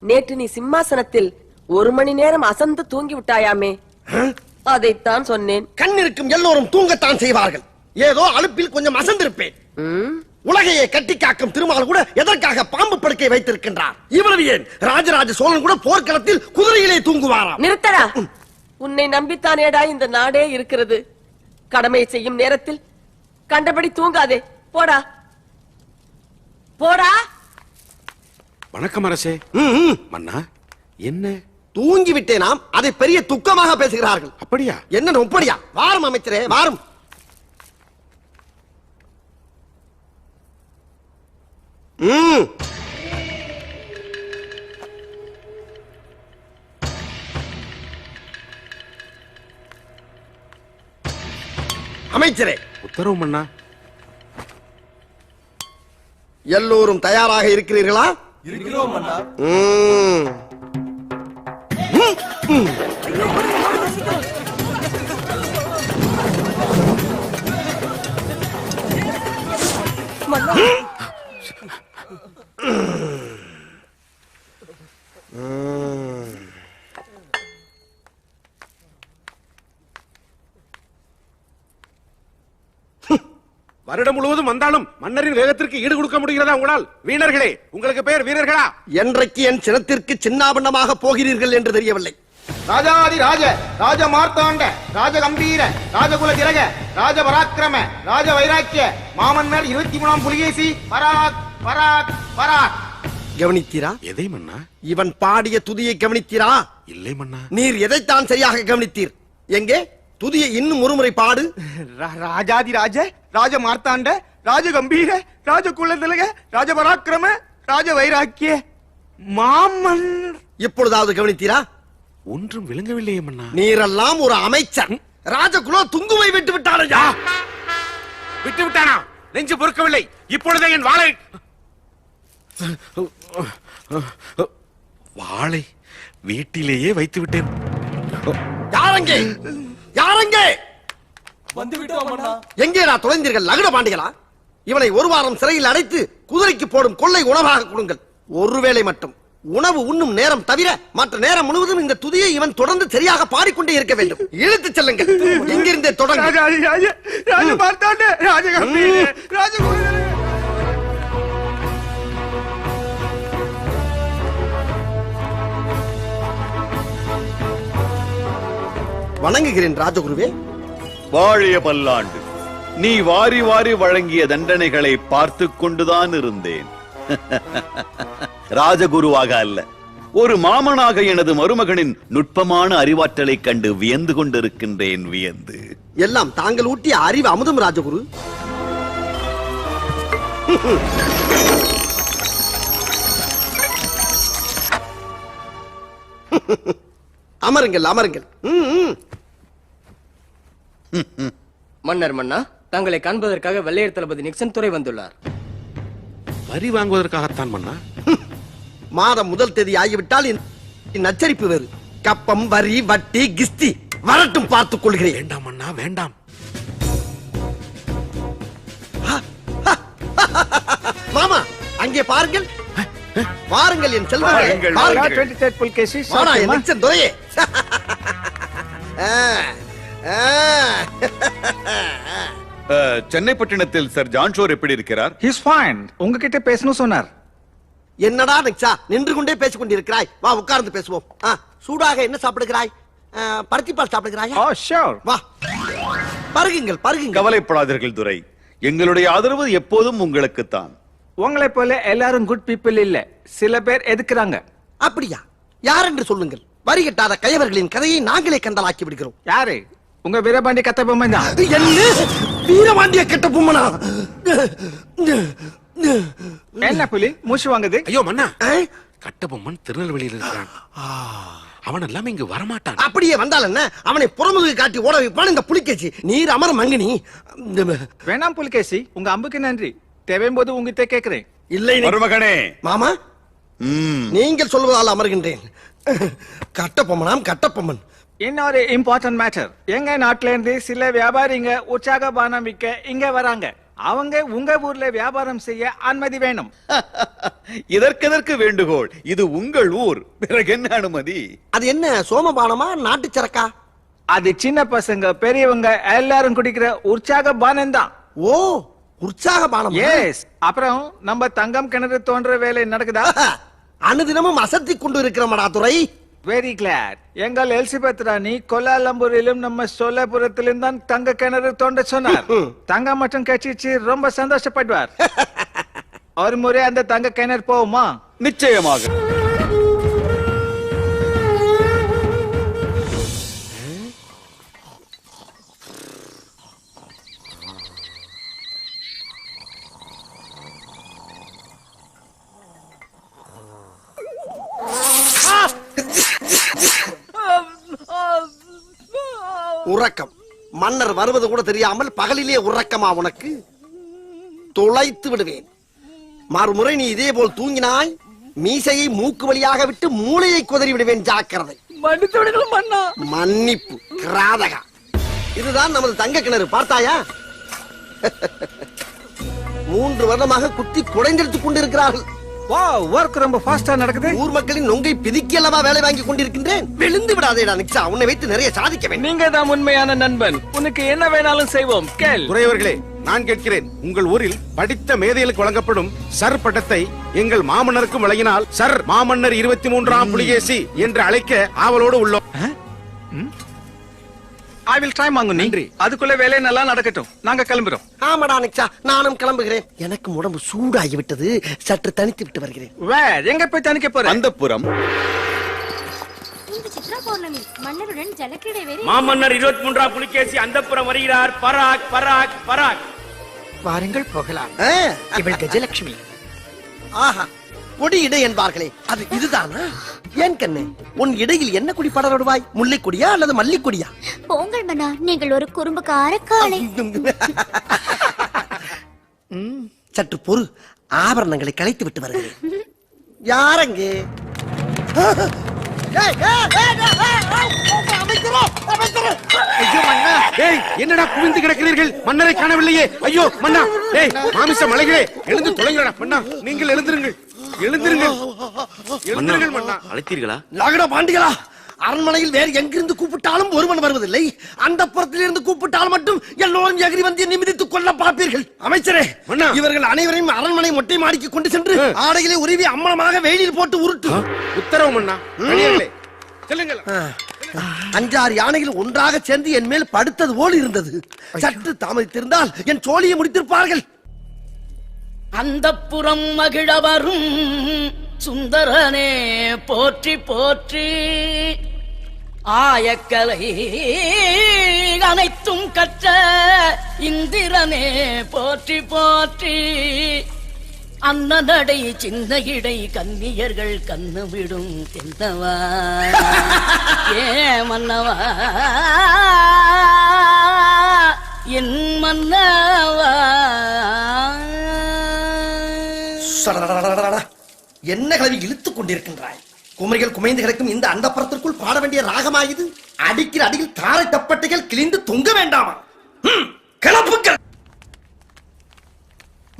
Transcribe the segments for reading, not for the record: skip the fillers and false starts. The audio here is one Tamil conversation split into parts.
நேற்று நீ சிம்மாசனத்தில் 1 மணி நேரம் அசந்து தூங்கி விட்டாயாமே, அதைத்தான் சொன்னேன். கண் இருக்கும் எல்லோரும் தூங்கத்தான் செய்வார்கள். ஏதோ அலுப்பில் கொஞ்சம் அசந்திருப்பேன். உலகையே கட்டி காக்கும் திருமால் கூட எதற்காக பாம்பு படுக்கை வைத்திருக்கின்றார்? இவ்வளவு ஏன் ராஜராஜ சோழன் கூட போர்க்களத்தில் குதிரையிலே தூங்குவாராம். நிறுத்தடா, உன்னை நம்பித்தானேடா இந்த நாடே இருக்கிறது. கடமை செய்யும் நேரத்தில் கண்டபடி தூங்காதே. போடா போடா. வணக்கம் அரசே. மன்னா, என்ன தூங்கி விட்டேனாம், அதை பெரிய துக்கமாக பேசுகிறார்கள். அப்படியா? என்ன நொப்படியா? வாரும் அமைச்சரே, வாரும். அமைச்சரே, உத்தரவு மன்னா. எல்லோரும் தயாராக இருக்கிறீர்களா? இருக்கிறோம் மன்னா. வருடம் முழுவதும் வந்தாலும் மன்னரின் வேகத்திற்கு ஈடு கொடுக்க முடிகிறதா உங்களால்? வீணர்களே, உங்களுக்கு பேர் வீரர்களா? என்றைக்கு என் சினத்திற்கு சின்னாபண்ணமாக போகிறீர்கள் என்று தெரியவில்லை. ராஜாதி ராஜ ராஜ மார்த்தாண்ட ராஜ கம்பீர ராஜகுல திலக ராஜ பராக்கிரம ராஜ வைராக்கிய மாமன்னர் 23ஆம் புலிகேசி பராக் பராக் பராக். கவனித்தீரா? எதை மன்னா? இவன் பாடிய துதியை கவனித்தீரா? இல்லை மன்னா. நீர் எதைத்தான் சரியாக கவனித்தீர்? எங்கே துதியை இன்னும் ஒருமுறை பாடு. ராஜாதி ராஜ ராஜ மார்த்தாண்ட ராஜ கம்பீர ராஜ குல திலக ராஜ பராக்கிரம ராஜ வைராக்கிய மாமன். இப்பொழுதாவது கவனித்தீரா? ஒன்றும் விளங்கவில்லையே மன்னா. நீரெல்லாம் ஒரு அமைச்சர். ராஜகுலோ துங்குவை விட்டு விட்டாரையா? விட்டு விட்டானா? நெஞ்சு பொறுக்கவில்லை. இப்பொழுதே என் வாளை வாளை வீட்டிலேயே வைத்து விட்டேன். யாரங்கே? யாரங்கே? வந்து விட்டோம் மன்னா. எங்கேடா தொலைந்தீர்கள் லகுட பாண்டிகளா? இவனை ஒரு வாரம் சிறையில் அடைத்து குதிரைக்கு போடும் கொள்ளை உணவாக கொடுங்கள். ஒருவேளை மட்டும் உணவு உண்ணும் நேரம் தவிர மற்ற நேரம் முழுவதும் இந்த துதியை இவன் தொடர்ந்து சரியாக பாடிக்கொண்டே இருக்க வேண்டும். இழுத்துச் செல்லுங்கள். எங்கிருந்தே தொடங்க. ராஜாதி ராஜ ராஜ மார்த்தாண்ட ராஜ கம்பீர ராஜ குல திலக. வணங்குகிறேன் ராஜகுருவே. வாழிய பல்லாண்டு. நீ வாரி வாரி வழங்கிய தண்டனைகளை பார்த்து கொண்டுதான் இருந்தேன். ராஜகுருவாக அல்ல, ஒரு மாமனாக எனது மருமகனின் நுட்பமான அறிவாற்றலை கண்டு வியந்து கொண்டிருக்கின்றேன். வியந்து எல்லாம் தாங்கள் ஊட்டிய அறிவு அமுதம் ராஜகுரு. அமருங்கள் அமருங்கள். மன்னர் மன்னா, தங்களை காண்பதற்காக வெள்ளையர் தளபதி நிக்சன் துறை வந்துள்ளார். வரி வாங்குவதற்காகத்தான் மன்னா. மாதம் முதல் தேதி ஆகிவிட்டால் நச்சரிப்பு வேறு. கப்பம் வரி வட்டி கிஸ்தி வரட்டும், பார்த்துக் கொள்கிறேன். வேண்டாம் மன்னா, வேண்டாம். மாமா, அங்கே பாருங்கள். வாருங்கள் என் செல்வங்களே, வாருங்கள். வாடா என் நிக்சன் துரையே. சென்னை பட்டணத்தில் சர் ஜான்ஷோர் எப்படி இருக்கிறார்? He's fine. உங்ககிட்ட பேசணும் சொன்னார். என்னடா நிக்சா, நின்று கொண்டே பேசிக் கொண்டிருக்கிறாய்? வா உட்கார்ந்து பேசுவோம். சூடாக என்ன சாப்பிடுகிறாய்? பருத்திப்பால் சாப்பிடுகிறாய்? Oh, sure. வா பருகுங்கள் பருகுங்கள். கவலைப்படாதீர்கள் துரை, எங்களுடைய ஆதரவு எப்போதும் உங்களுக்குத்தான். உங்களை போல எல்லாரும் குட் பீப்புள் இல்ல, சில பேர் எதுக்குறாங்க. அப்படியா? யார் என்று சொல்லுங்கள். வரி கட்டாத கயவர்களின் கதையை நாங்களே கண்டலாக்கி விடுகிறோம். யாரு? உங்க வீரபாண்டி கத்த பொம்மை தான். என்ன வீரபாண்டிய கெட்ட பொம்மனா? என்ன புலி மூச்சு வாங்குது? ஐயோ மன்னா, கட்டபொம்மன் திருநெல்வேலியில் இருக்கிறான். அவன் எல்லாம் இங்கு வரமாட்டான். அப்படியே வந்தால் என்ன, அவனை புறமுதுகு காட்டி ஓட வைப்பான் இந்த புலிகேசி. நீர் அமர மங்கினி. வேணாம் புலிகேசி, உங்க அம்புக்கு நன்றி. தேவையும் போது உங்ககிட்ட கேட்கிறேன். இல்லை மருமகனே. மாமா, நீங்கள் சொல்வதால் அமர்கின்றேன். கட்டபொம்மனாம் கட்டபொம்மன். இன்னொரு இம்பார்ட்டன்ட் மேட்டர். எங்க நாட்டுல இருந்து சில வியாபாரிங்க உற்சாக பானம் விற்க இங்க வராங்க. அவங்க உங்க ஊர்ல வியாபாரம் செய்ய அனுமதி வேணும். இதற்கெதற்கு வேண்டுகோள்? இது உங்கள் ஊர், பிறகு என்ன அனுமதி? அது என்ன சோமபானமா நாட்டு சரக்கா? அது சின்ன பசங்க பெரியவங்க எல்லாரும் குடிக்கிற உற்சாக பானம் தான். ஓ, உற்சாக பானம். எஸ். அப்புறம் நம்ம தங்கம் கிணறு தோன்ற வேலை நடக்குதா? அனுதினமும் அசத்தி கொண்டு இருக்கிறோமடா துரை. Very glad. எங்கள் எலிசபெத் ராணி கோலாலம்பூரிலும் நம்ம சோலாபுரத்திலும் தான் தங்க கிணறு தோண்ட சொன்னார். தங்கம் மட்டும் கட்சிச்சு ரொம்ப சந்தோஷப்படுவார். ஒரு முறை அந்த தங்க கிணறு போகுமா? நிச்சயமாக. உறக்கம். மன்னர் வருவது கூட தெரியாமல் பகலிலே உறக்கமா உனக்கு? துளைத்து விடுவேன். மறுமுறை நீ இதே போல் தூங்கினாய், மீசையை மூக்கு வழியாக விட்டு மூளையை குதறி விடுவேன். ஜாக்கிரதை. மன்னிப்பு கிராதகா. இதுதான் நமது தங்க கிணறு, பார்த்தாயா? 3 வருடமாக குத்தி குடைந்தெடுத்துக் கொண்டிருக்கிறார்கள். வாவ், வர்க் ரொம்ப ஃபாஸ்டா நடக்குது. ஊர் மக்களின் நொங்கை பிதிக்கி அல்லவா வேலை வாங்கி கொண்டிருக்கின்றேன். விழுந்து விடாதேடா நிக்ஷா, உன்னை வைத்து நிறைய சாதிக்க வேண்டும். நீங்க தான் உண்மையான நண்பன். உனக்கு என்ன வேணாலும் செய்வோம். கேள். துரையவர்களே, நான் கேட்கிறேன், உங்கள் ஊரில் படித்த மேதைகளுக்கு வழங்கப்படும் சர் பட்டத்தை எங்கள் மாமன்னருக்கும் வழங்கினால் சர் மாமன்னர் 23ஆம் புலிகேசி என்று அழைக்க ஆவலோடு உள்ளோம். I will try மாங்குனி. நன்றி. அதுக்குள்ள வேலை நல்லா நடக்கட்டும். நாங்க கிளம்புறோம். ஆமாடா நிக்ஷா, நானும் கிளம்புகிறேன். எனக்கு உடம்பு சூடாகி விட்டது. சற்று தனித்து விட்டு வருகிறேன். வேர் எங்க போய் தணிக்க போற? அந்தப்புறம். இந்த சித்ரா பௌர்ணமி மன்னருடன் ஜலக்கிரீடை வேறு. மாமன்னர் 23ஆம் புலிகேசி அந்தப்புறம் வருகிறார். பராக் பராக் பராக். வாருங்கள் போகலாம். இவள் கஜலட்சுமி. ஆஹா, கொடி இடை என்பார்களே, அது இதுதானா? ஏன் கண்ணே, உன் இடையில் என்ன கொடி படர்வாய்? முல்லை கொடியா அல்லது மல்லி கொடியா? போங்கள் மன்னா, நீங்கள் ஒரு குறும்புக்கார காளை. சற்று பொறு, ஆபரணங்களை கலைத்து விட்டு வருகிறேன். யாரங்கே? ஏய், என்னடா குவிந்து கிடக்கிறீர்கள்? மன்னரை காணவில்லையே. ஐயோ மன்னா, ஏய் மாமிச மலைகளே, எழுந்து தொலைங்கடா. மன்னா, நீங்கள் எழுந்திருங்கள், எழுந்திருங்கள், எழுந்திருங்கள். மன்னா, அழைத்தீர்களா? லகட பாண்டிகளா, அரண்மனையில் வேறு எங்கிருந்து கூப்பிட்டாலும் ஒருவன் வருவதில்லை. அந்த புறத்திலிருந்து கூப்பிட்டால் மட்டும் எல்லோரும் எகிரி வந்து நிமிதித்துக் கொள்ள பார்ப்பீர்கள். அமைச்சரே, மன்னா, இவர்கள் அனைவரையும் அரண்மனை மொட்டை மாடிக்கு கொண்டு சென்று ஆடைகளை உருவி அம்மனமாக வெயிலில் போட்டு உருட்டு. உத்தரவு மன்னா. அடியார்களே, செல்லுங்கள். 5-6 யானைகள் ஒன்றாக சேர்ந்து என் மேல் படுத்தது போல் இருந்தது. சற்று தாமதித்திருந்தால் என் சோழியை முடித்திருப்பார்கள். அந்தப்புறம் மகிழ வரும் சுந்தரனே போற்றி போற்றி, ஆயக்கலை அனைத்தும் கற்ற இந்திரனே போற்றி போற்றி, அன்னநடை சின்ன இடை கன்னியர்கள் கண்ணு விடும் தென்னவா ஏ மன்னவா என் மன்னவா. என்ன கல்வி இழுத்துக் கொண்டிருக்கின்றாய்? குமரிகள் குமைந்து கிடக்கும் இந்த அந்தப்புறத்திற்குள் பாட வேண்டிய ராகமாயுது. அடிக்கிற அடியில் தாரை தப்பட்டைகள் கிழிந்து தொங்க வேண்டாமா? கிளப்புங்கள்.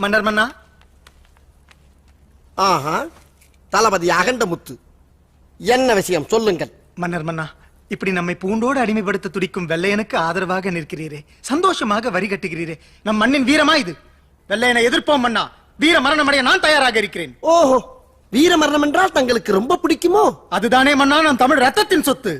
மன்னர் மன்னா. ஆஹா, தளபதி அகண்ட முத்து, என்ன விஷயம் சொல்லுங்கள். மன்னர் மன்னா, இப்படி நம்மை பூண்டோடு அடிமைப்படுத்த துடிக்கும் வெள்ளையனுக்கு ஆதரவாக நிற்கிறீரே, சந்தோஷமாக வரி கட்டுகிறீரே. நம் மண்ணின் வீரமா இது? வெள்ளையனை எதிர்ப்போம் மன்னா. வீர மரணம் அடைய நான் தயாராக இருக்கிறேன். ஓஹோ, வீர மரணம் என்றால் தங்களுக்கு ரொம்ப பிடிக்குமோ? அதுதானே மன்னா நம் தமிழ் ரத்தத்தின் சொத்து.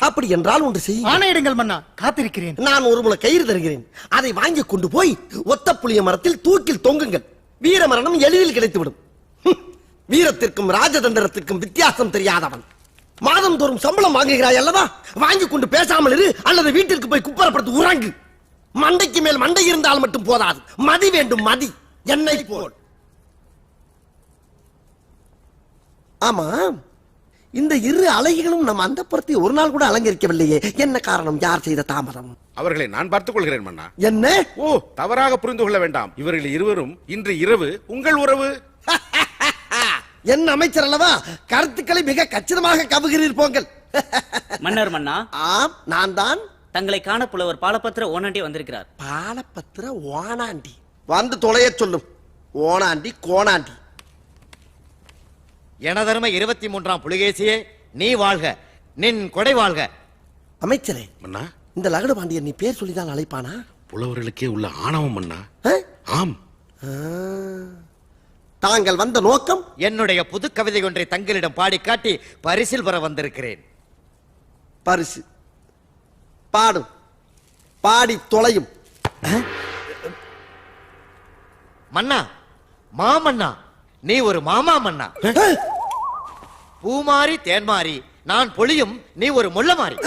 அப்படி என்றால் ஒன்று செய். ஆணையிடுங்கள் மன்னா, காத்திருக்கிறேன். நான் ஒரு முளை கயிறு தருகிறேன். அதை வாங்கி கொண்டு போய் ஒத்த புளிய மரத்தில் தூக்கில் தொங்குங்கள். வீர மரணம் எளிதில் கிடைத்துவிடும். வீரத்திற்கும் ராஜதந்திரத்திற்கும் வித்தியாசம் தெரியாதவன். மாதம் தோறும் சம்பளம் வாங்குகிறாய் அல்லவா? வாங்கி கொண்டு பேசாமல் இரு, அல்லது வீட்டிற்கு போய் குப்பரப்படுத்து உறங்கு. மண்டைக்கு மேல் மண்டை இருந்தால் மட்டும் போதாது, மதி வேண்டும், மதி. என்னை போல். ஆமா, இந்த இரு அழகிகளும் நம் அந்தப்புறத்தை ஒரு நாள் கூட அலங்கரிக்கவில்லையே. என்ன காரணம்? யார் செய்த தாமதம்? அவர்களை நான் பார்த்துக் கொள்கிறேன் மன்னா. என்ன? ஓ, தவறாக புரிந்து கொள்ள வேண்டாம். இவர்கள் இருவரும் இன்று இரவு உங்கள் உறவு. என் அமைச்சர் அல்லவா, கருத்துக்களை மிக கச்சிதமாக கவுகிறீர். போங்கள். மன்னர் மன்னா, ஆம், நான் தான். தங்களை காண புலவர் பாலபத்திர ஓனாண்டி வந்திருக்கிறார். பாலபத்திர ஓனாண்டி? வந்து தொலைய சொல்லும் ஓனாண்டி கோணாண்டி. எனதருமை 23ஆம் புலிகேசியே, நீ வாழ்க, நின் கொடை வாழ்க. அமைச்சரே, மன்னா, இந்த லகடு பாண்டியன் நீ பேர் சொல்லிதான் அழைப்பானா? புலவர்களுக்கே உள்ள ஆணவம் மன்னா. ஆம். தாங்கள் வந்த நோக்கம்? என்னுடைய புது கவிதை ஒன்றை தங்களிடம் பாடி காட்டி பரிசில் பெற வந்திருக்கிறேன். பரிசு பாடும், பாடி தொலையும். மன்னா, மாமன்னா, நீ ஒரு மாமா மன்னா. பூமாரி தேன்மாரி, நான் பொழியும், நீ ஒரு முள்ளமாரி.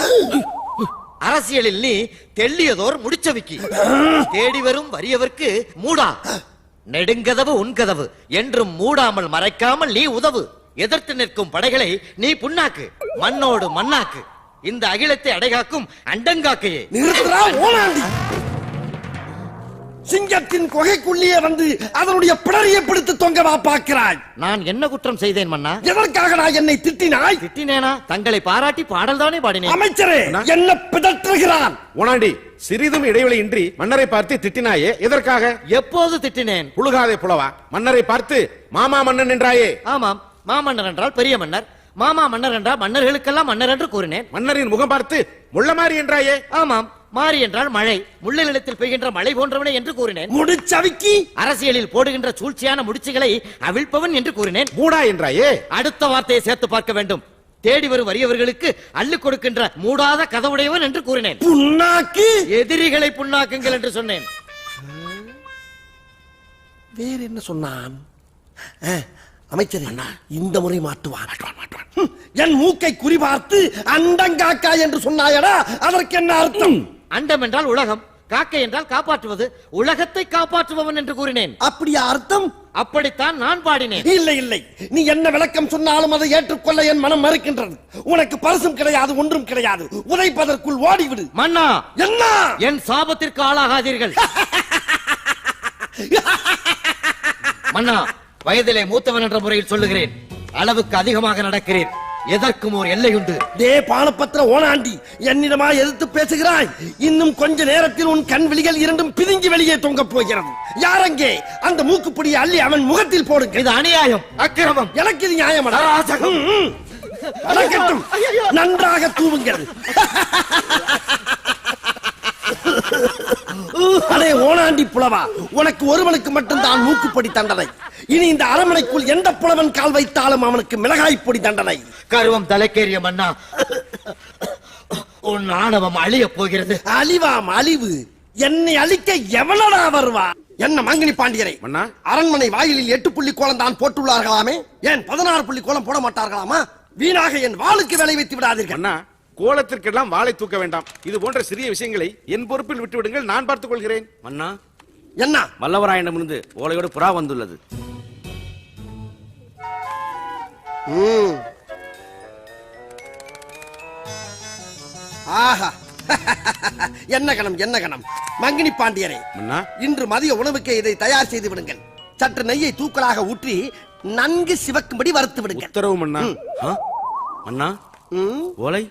அரசியலில் நீ தெள்ளியதோர் முடிச்சவிக்கி, தேடி வரும் வறியவர்க்கு மூடா, நெடுங்கதவு உன்கதவு என்றும் மூடாமல் மறைக்காமல் நீ உதவு. எதிர்த்து நிற்கும் படைகளை நீ புண்ணாக்கு, மண்ணோடு மண்ணாக்கு, இந்த அகிலத்தை அடைகாக்கும் அண்டங்காக்கையே. நிறுத்துறா ஓனாண்டி. சிங்கத்தின் குகைக்குள்ளே வந்து அதனுடைய பிடரியை பிடித்து தொங்கவா பார்க்கிறாய்? நான் என்ன குற்றம் செய்தேன் மன்னா? எதற்காக நான் என்னை திட்டினாய்? திட்டினேனா? தங்களை பாராட்டி பாடல் தானே பாடினேன். அமைச்சரே, என்ன பிதற்றுகிறான்? ஓனாண்டி, சிறிதும் இடைவெளி இன்றி மன்னரை பார்த்து திட்டினாயே, எதற்காக? எப்போது திட்டினேன்? புழுகாதே புலவா. மன்னரை பார்த்து மாமா மன்னன் என்றாயே. ஆமாம், மாமன்னர் என்றால் பெரிய மன்னர், மாமா மன்னர் என்றால் மன்னர்களுக்கெல்லாம் மன்னர் என்று கூறினேன். மன்னரின் முகம் பார்த்து முள்ளமாரி என்றாயே. ஆமாம், மாறி என்றால் மழை, முள்ள நிலத்தில் பெய்கின்ற மழை போன்றவனே என்று கூறினேன். முடிச்சவிக்கி அரசியலில் போடுகின்ற சூழ்ச்சியான முடிச்சுகளை அவிழ்ப்பவன் என்று கூறினேன். மூடா என்றாயே. அடுத்த வார்த்தையை சேர்த்து பார்க்க வேண்டும். தேடி வரும் வறியவர்களுக்கு அள்ளி கொடுக்கின்ற மூடாத கதவுடையவன் என்று கூறினேன். புண்ணாக்கு, எதிரிகளை புண்ணாக்குங்கள் என்று சொன்னேன். வேற என்ன சொன்னான்? அமைச்சரே, இந்த முறை மாட்டுவான். என் மூக்கை குறிபார்த்து அண்டங்காக்கா என்று சொன்னாயடா, அதற்கு என்ன அர்த்தம்? அண்டம் என்றால் உலகம், காக்கை என்றால் காப்பாற்றுவது, உலகத்தை காப்பாற்றுபவன் என்று கூறினேன். அப்படியா அர்த்தம்? அப்படித்தான் நான் பாடினேன். இல்லை இல்லை, நீ என்ன விளக்கம் சொன்னாலும் அதை ஏற்றுக்கொள்ள என் மனம் மறுக்கின்றது. உனக்கு பரிசும் கிடையாது, ஒன்றும் கிடையாது. உதைப்பதற்குள் ஓடிவிடு. மன்னா, என்ன? என் சாபத்திற்கு ஆளாகாதீர்கள். மன்னா, வயதிலே மூத்தவன் என்ற முறையில் சொல்லுகிறேன், அளவுக்கு அதிகமாக நடக்கிறேன். எதற்கும் ஒரு எல்லையுண்டு. டே பானபத்திர ஓனாண்டி, என்னிடமா எதிர்த்து பேசுகிறாய்? இன்னும் கொஞ்ச நேரத்தில் உன் கண் விழிகள் இரண்டும் பிதுங்கி வெளியே தொங்க போகிறது. யாரங்கே? அந்த மூக்குப்பிடியை அள்ளி அவன் முகத்தில் போடுங்க. இது அநியாயம், அக்கிரமம். எனக்கு இது நியாயமடா. அடக்கட்டும், நன்றாக தூவுங்கள். அடே ஓனாண்டி புலவா, உனக்கு ஒருவனுக்கு மட்டும்தான் மூக்குப்பொடி தண்டனை. இனி இந்த அரண்மனைக்குள் எந்த புலவன் கால் வைத்தாலும் அவனுக்கு மிளகாய் பொடி தண்டனை. கருவம் தலைக்கேறிய மன்னா, உன் ஆணவம் அழிய போகிறது. அழிவாம் அழிவு. என்னை அழிக்க எவனடா வருவா? என்ன மங்கினி பாண்டியரை, அரண்மனை வாயிலில் 8 புள்ளி கோலம் தான் போட்டுள்ளார்களாமே, ஏன் 16 புள்ளி கோலம் போட மாட்டார்களாமா? வீணாக என் வாளுக்கு வேலை வைத்து விடாதீர்கள். கோலத்திற்கெல்லாம் வாளை தூக்க வேண்டாம். இது போன்ற சிறிய விஷயங்களை என் பொறுப்பில் விட்டு விடுங்கள், நான் பார்த்துக் கொள்கிறேன். மன்னா, என்ன? வல்லவராயனிடமிருந்து ஓலையோடு புறா வந்துள்ளது. ஆஹா, என்ன கணம் என்ன கணம். மங்கினி பாண்டியரை, இன்று மதிய உணவுக்கு இதை தயார் செய்து விடுங்கள். சற்று நெய்யை தூக்கலாக ஊற்றி நன்கு சிவக்கும்படி வறுத்து விடுங்கள். உத்தரவு மன்னா. மன்னா, ஓலை.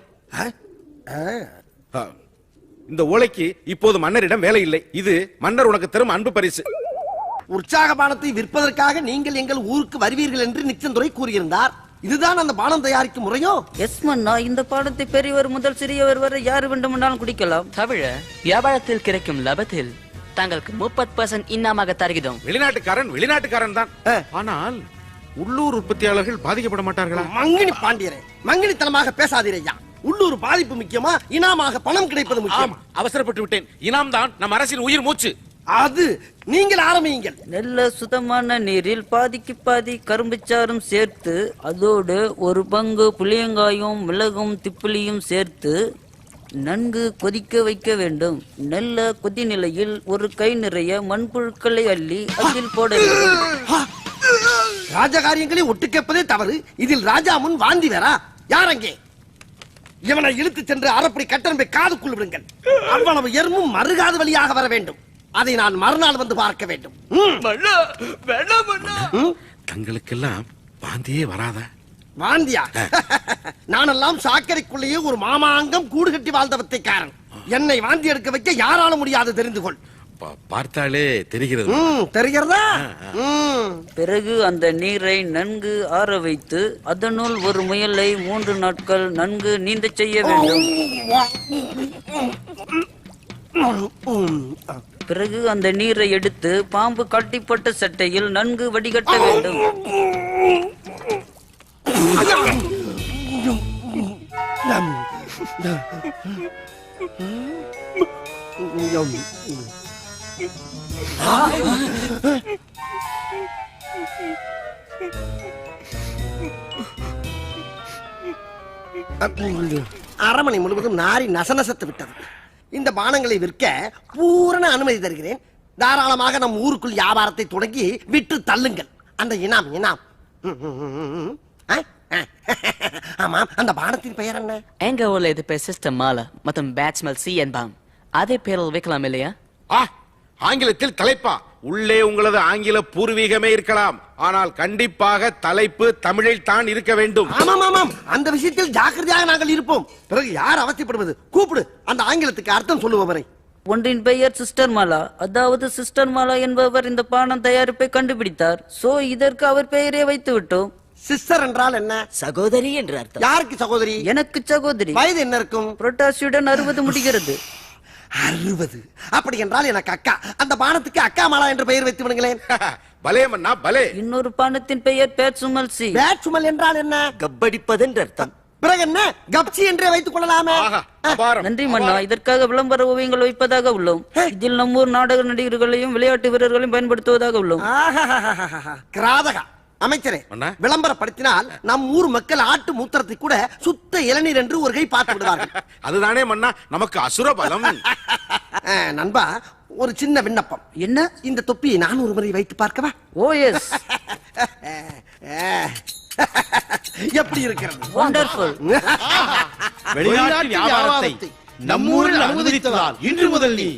இந்த ஓலைக்கு இப்போது மன்னரிடம் வேலை இல்லை. இது மன்னர் உனக்கு தரும் அன்பு பரிசு. உற்சாக பானத்தை விற்பதற்காக நீங்கள் எங்கள் ஊருக்கு வருவீர்கள் என்று நிச்சந்துரை கூறியிருந்தார். இதுதான் அந்த பானம் தயாரிக்கும் முறையோ? எஸ் மன்னா, இந்த பானத்தை பெரியவர் முதல் சிறியவர் வரை யாரு வேண்டுமென்றாலும் குடிக்கலாம். தவிர வியாபாரத்தில் கிடைக்கும் லாபத்தில் தங்களுக்கு 30% இன்னமாக தருகிறோம். வெளிநாட்டுக்காரன் தான். ஆனால் உள்ளூர் உற்பத்தியாளர்கள் பாதிக்கப்பட மாட்டார்களா? மங்கினி பாண்டியரே, மங்கினித்தனமாக பேசாதீரையா. உள்ளூர் பாதிப்பு முக்கியமா, இனாமாக பணம் கிடைப்பது முக்கியம்? அவசரப்பட்டு விட்டேன். இனாம் தான் நம் அரசின் உயிர் மூச்சு. அது நீங்கள் ஆரம்பியுங்கள். நல்ல சுத்தமான நீரில் பாதிக்கு பாதி கரும்புச்சாரும் சேர்த்து, அதோடு 1 பங்கு புளியங்காயும் மிளகும் திப்பிலியும் சேர்த்து நன்கு கொதிக்க வைக்க வேண்டும். நல்ல கொதி நிலையில் 1 கை நிறைய மண்புழுக்களை அள்ளி அதில் போட வேண்டும். ராஜகாரியங்களை ஒட்டு கேட்பதே தவறு. இதில் ராஜா முன் வாந்தி வேறா? யாரங்கே? இவனை இழுத்து சென்று அரைப்படி கட்டணம்பை காதுக்குள் விடுங்கள். அவ்வளவு எறும்பும் மறுகாது வழியாக வர வேண்டும். அதை நான் மறுநாள் வந்து பார்க்க வேண்டும். தங்களுக்கெல்லாம் வாந்தியே வராதா? வாந்தியா? நானெல்லாம் சாக்கரைக்குள்ளேயே ஒரு மாமாங்கம் கூடு கட்டி வாழ்ந்த வித்தைக்காரன். என்னை வாந்தி எடுக்க வைக்க யாரால முடியாது, தெரிந்து கொள். பார்த்தாலே தெரிகிறது. தெரிகிறதா? பிறகு அந்த நீரை நன்கு ஆற வைத்து அதனுள் ஒரு முயலை 3 நாட்கள் நன்கு நீந்த செய்ய வேண்டும். பிறகு அந்த நீரை எடுத்து பாம்பு கட்டிப்பட்ட சட்டையில் நன்கு வடிகட்ட வேண்டும். அரமனை முழுவதும் நாரி நசநசத்து விட்டது. இந்த பானங்களை விற்க பூரண அனுமதி தருகிறேன். தாராளமாக நம் ஊருக்குள் வியாபாரத்தை தொடங்கி விற்று தள்ளுங்கள். அந்த இனாம் இனாம். ஆமாம், அந்த பானத்தின் பெயர் என்ன? எங்க ஊர்ல இது பேர் சிஸ்டம் மாலா மற்றும் பேட்ஸ்மெல் சி என்பாம். அதே பேரில் வைக்கலாம் இல்லையா? ஆங்கிலத்தில் தலைப்பா? உள்ளே உங்களது ஆங்கில பூர்வீகமே இருக்கலாம், ஆனால் கண்டிப்பாக தலைப்பு தமிழில் தான் இருக்க வேண்டும். ஆமாம் ஆமாம், அந்த விஷயத்தில் ஜாக்கிரதையாக நாங்கள் இருப்போம். பிறகு யார் அவசியப்படுவது? கூப்பிடு அந்த ஆங்கிலத்துக்கு அர்த்தம் சொல்லுபவரை. ஒன்றின் பெயர் சிஸ்டர் மாலா, அதாவது சிஸ்டர் மாலா என்பவர் இந்த பானம் தயாரிப்பை கண்டுபிடித்தார். சோ இதற்கு அவர் பெயரே வைத்து விட்டோம். சிஸ்டர் என்றால் என்ன? சகோதரி என்று அர்த்தம். யாருக்கு சகோதரி? எனக்கு சகோதரி. வயது என்ன இருக்கும்? புரட்டாசியுடன் 60 முடிகிறது. 60? அப்படி என்றால் எனக்கு அக்கா. அந்த பானத்துக்கு அக்கா மாலா என்று பெயர் வைத்து விடுங்களேன். பலே மன்னா பலே. இன்னொரு பானத்தின் பெயர் பேட்சுமல் சி. பேட்சுமல் என்றால் என்ன? கப்படிப்பது என்று அர்த்தம். பிறகு என்ன? கப்சி என்றே வைத்துக் கொள்ளலாமே. நன்றி மன்னா, இதற்காக விளம்பர ஓவியங்கள் வைப்பதாக உள்ளோம். இதில் நம்மூர் நாடக நடிகர்களையும் விளையாட்டு வீரர்களையும் பயன்படுத்துவதாக உள்ளோம். கிராதகா அமைச்சரே, விளம்பரப்படுத்தினால் நம் ஊர் மக்கள் ஆட்டு மூத்திரத்தை கூட சுத்த இளநீர் என்று ஒரு கை பார்த்து விடுவார்கள். அதுதானே மன்னா நமக்கு அசுர பலம். நண்பா, ஒரு சின்ன விண்ணப்பம். என்ன? இந்த தொப்பியை நான் ஒரு முறை வைத்து பார்க்கவா? ஓ எஸ். எப்படி இருக்கிறது? வண்டர்ஃபுல். வெளிநாட்டு வியாபாரத்தை நம்மூரில் அனுமதித்ததால் இன்று முதல் நீ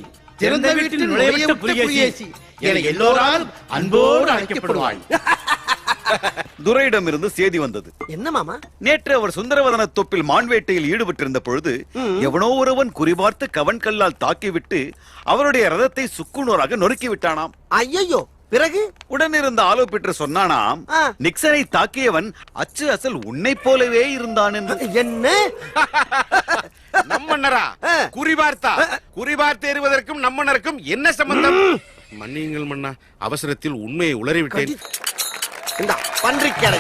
திறந்த வீட்டில் நுழைய புலிகேசி என எல்லோராலும் அன்போடு அழைக்கப்படுவாய். துரையிடமிருந்து செய்தி வந்தது. என்ன மாமா? நேற்று அவர் சுந்தரவதன தொப்பில் மான்வேட்டையில் ஈடுபட்டிருந்த பொழுது எவனோ ஒருவன் குறிபார்த்து கவன் கல்லால் தாக்கிவிட்டு அவருடைய ரதத்தை சுக்குநூறாக நொறுக்கி விட்டானாம். ஐயோ! பிறகு உடனிருந்த ஆலோ பெற்று சொன்னானாம், நிக்சனை தாக்கியவன் அச்சு அசல் உன்னை போலவே இருந்தான் என்று. என்ன? நம்மன்னரா குறிபார்த்தா? குறிபார்த்து எறிவதற்கும் நம்மனருக்கும் என்ன சம்பந்தம்? மன்னியுங்கள் மன்னா, அவசரத்தில் உண்மையை உளறிவிட்டேன். இந்த பன்றிக்கடை,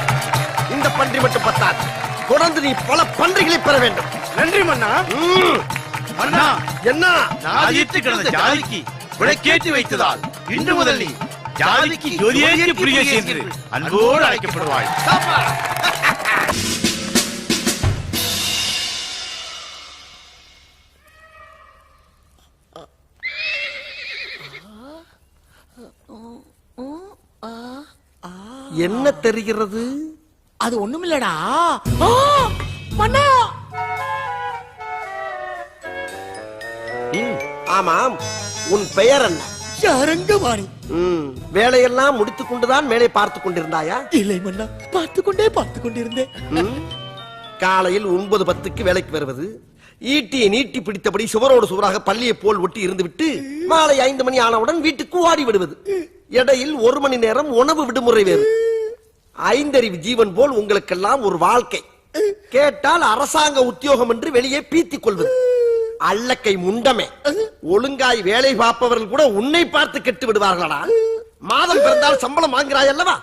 இந்த பன்றி மட்டும் பத்தாது, தொடர்ந்து நீ பல பன்றிகளை பெற வேண்டும். நன்றி மன்னா. மன்னா, என்ன? நாதிட்டு கிடந்த ஜாதிக்கு விளக்கேற்றி வைத்ததால் இன்று முதல் நீ ஜாதிக்கு ஜோதியேற்றி புலிகேசி என்று அன்போடு அழைக்கப்படுவாய். என்ன தெரிகிறது? அது ஒண்ணுமில்லடா. ஆமாம், உன் பெயர் என்ன? யாரங்கவாணி. வேலையெல்லாம் முடித்துக் கொண்டுதான் மேலே பார்த்துக் கொண்டிருந்தாயா? இல்லை மன்னா, பார்த்துக் கொண்டிருந்தேன். காலையில் 9:10க்கு வேலைக்கு வருவது, ஈட்டியை நீட்டி பிடித்தபடி சுவரோடு சுவராக பள்ளியை போல் ஒட்டி இருந்துவிட்டு மாலை 5 மணி ஆனவுடன் வீட்டுக்கு ஓடி விடுவது. இடையில் 1 மணி நேரம் உணவு விடுமுறை வேறு. 5 அறிவு ஜீவன் போல் உங்களுக்கெல்லாம் ஒரு வாழ்க்கை. கேட்டால் அரசாங்க உத்தியோகம் என்று வெளியே பீத்திக் கொள்வது. அல்லக்கை முண்டமே, ஒழுங்காய் வேலை பார்ப்பவர்கள் கூட உன்னை பார்த்து கெட்டு விடுவார்களா? மாதம் பிறந்தால் சம்பளம் வாங்குறாய் அல்லவா?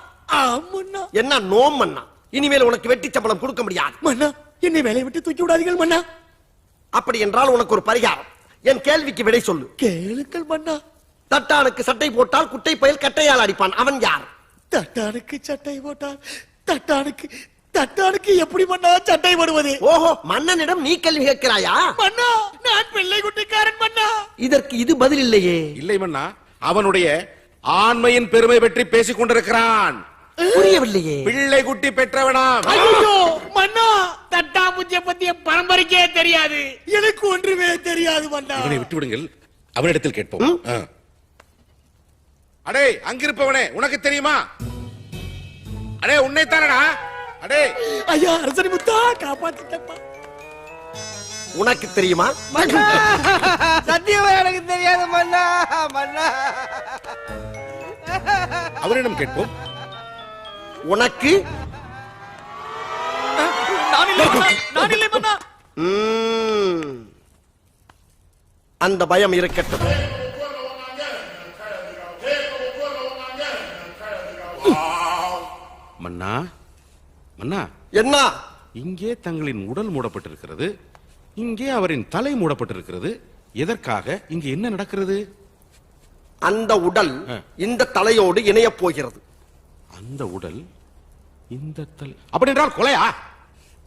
என்ன நோம் மன்னா, இனிமேல் உனக்கு வெட்டி சம்பளம் கொடுக்க முடியாது. மன்னா, என்னை வேலையை விட்டு தூக்கி விடாதீர்கள் மன்னா. அப்படி என்றால் உனக்கு ஒரு பரிகாரம். என் கேள்விக்கு விடை சொல்லு. கேளுங்கள் மன்னா. தட்டானுக்கு சட்டை போட்டால் குட்டை பயல் கட்டையால் அடிப்பான், அவன் யார்? தட்டானுக்கு சட்டை போட்டால் தட்டானுக்கு எப்படி மன்னா சட்டை போடுவது? ஓஹோ, மன்னனிடம் நீ கேள்வி கேட்கிறாயா? மன்னா, நான் பிள்ளை குட்டிக்காரன் மன்னா. இதற்கு இது பதில் இல்லையே. இல்லை மன்னா, அவனுடைய ஆண்மையின் பெருமை பற்றி பேசிக் கொண்டிருக்கிறான். புரியவில்லையே. பிள்ளை குட்டி பெற்றவனாம். ஐயோ மன்னா, தட்டா பூஜ்ய பத்திய பரம்பரைக்கே தெரியாது. எனக்கு ஒன்றுமே தெரியாது மன்னா. அவனை விட்டு விடுங்கள், அவனிடத்தில் கேட்போம். அடே, அங்கிருப்பவனே, உனக்கு தெரியுமா? அடே, உன்னை தானடா. அடே ஐயா, அரசரி முத்தா, காப்பாத்திட்டப்பா. உனக்கு தெரியுமா? சத்தியமா எனக்கு தெரியாது மன்னா. மன்னா அவரிடம் கேட்போம். உனக்கு அந்த பயம் இருக்கட்டும். மன்னா மன்னா, என்ன? இங்கே தங்களின் உடல் மூடப்பட்டிருக்கிறது, இங்கே அவரின் தலை மூடப்பட்டிருக்கிறது. எதற்காக? இங்கே என்ன நடக்கிறது? அந்த உடல் இந்த தலையோடு இணைய போகிறது. அந்த உடல் இந்த தலை அப்படி என்றால் கொலையா?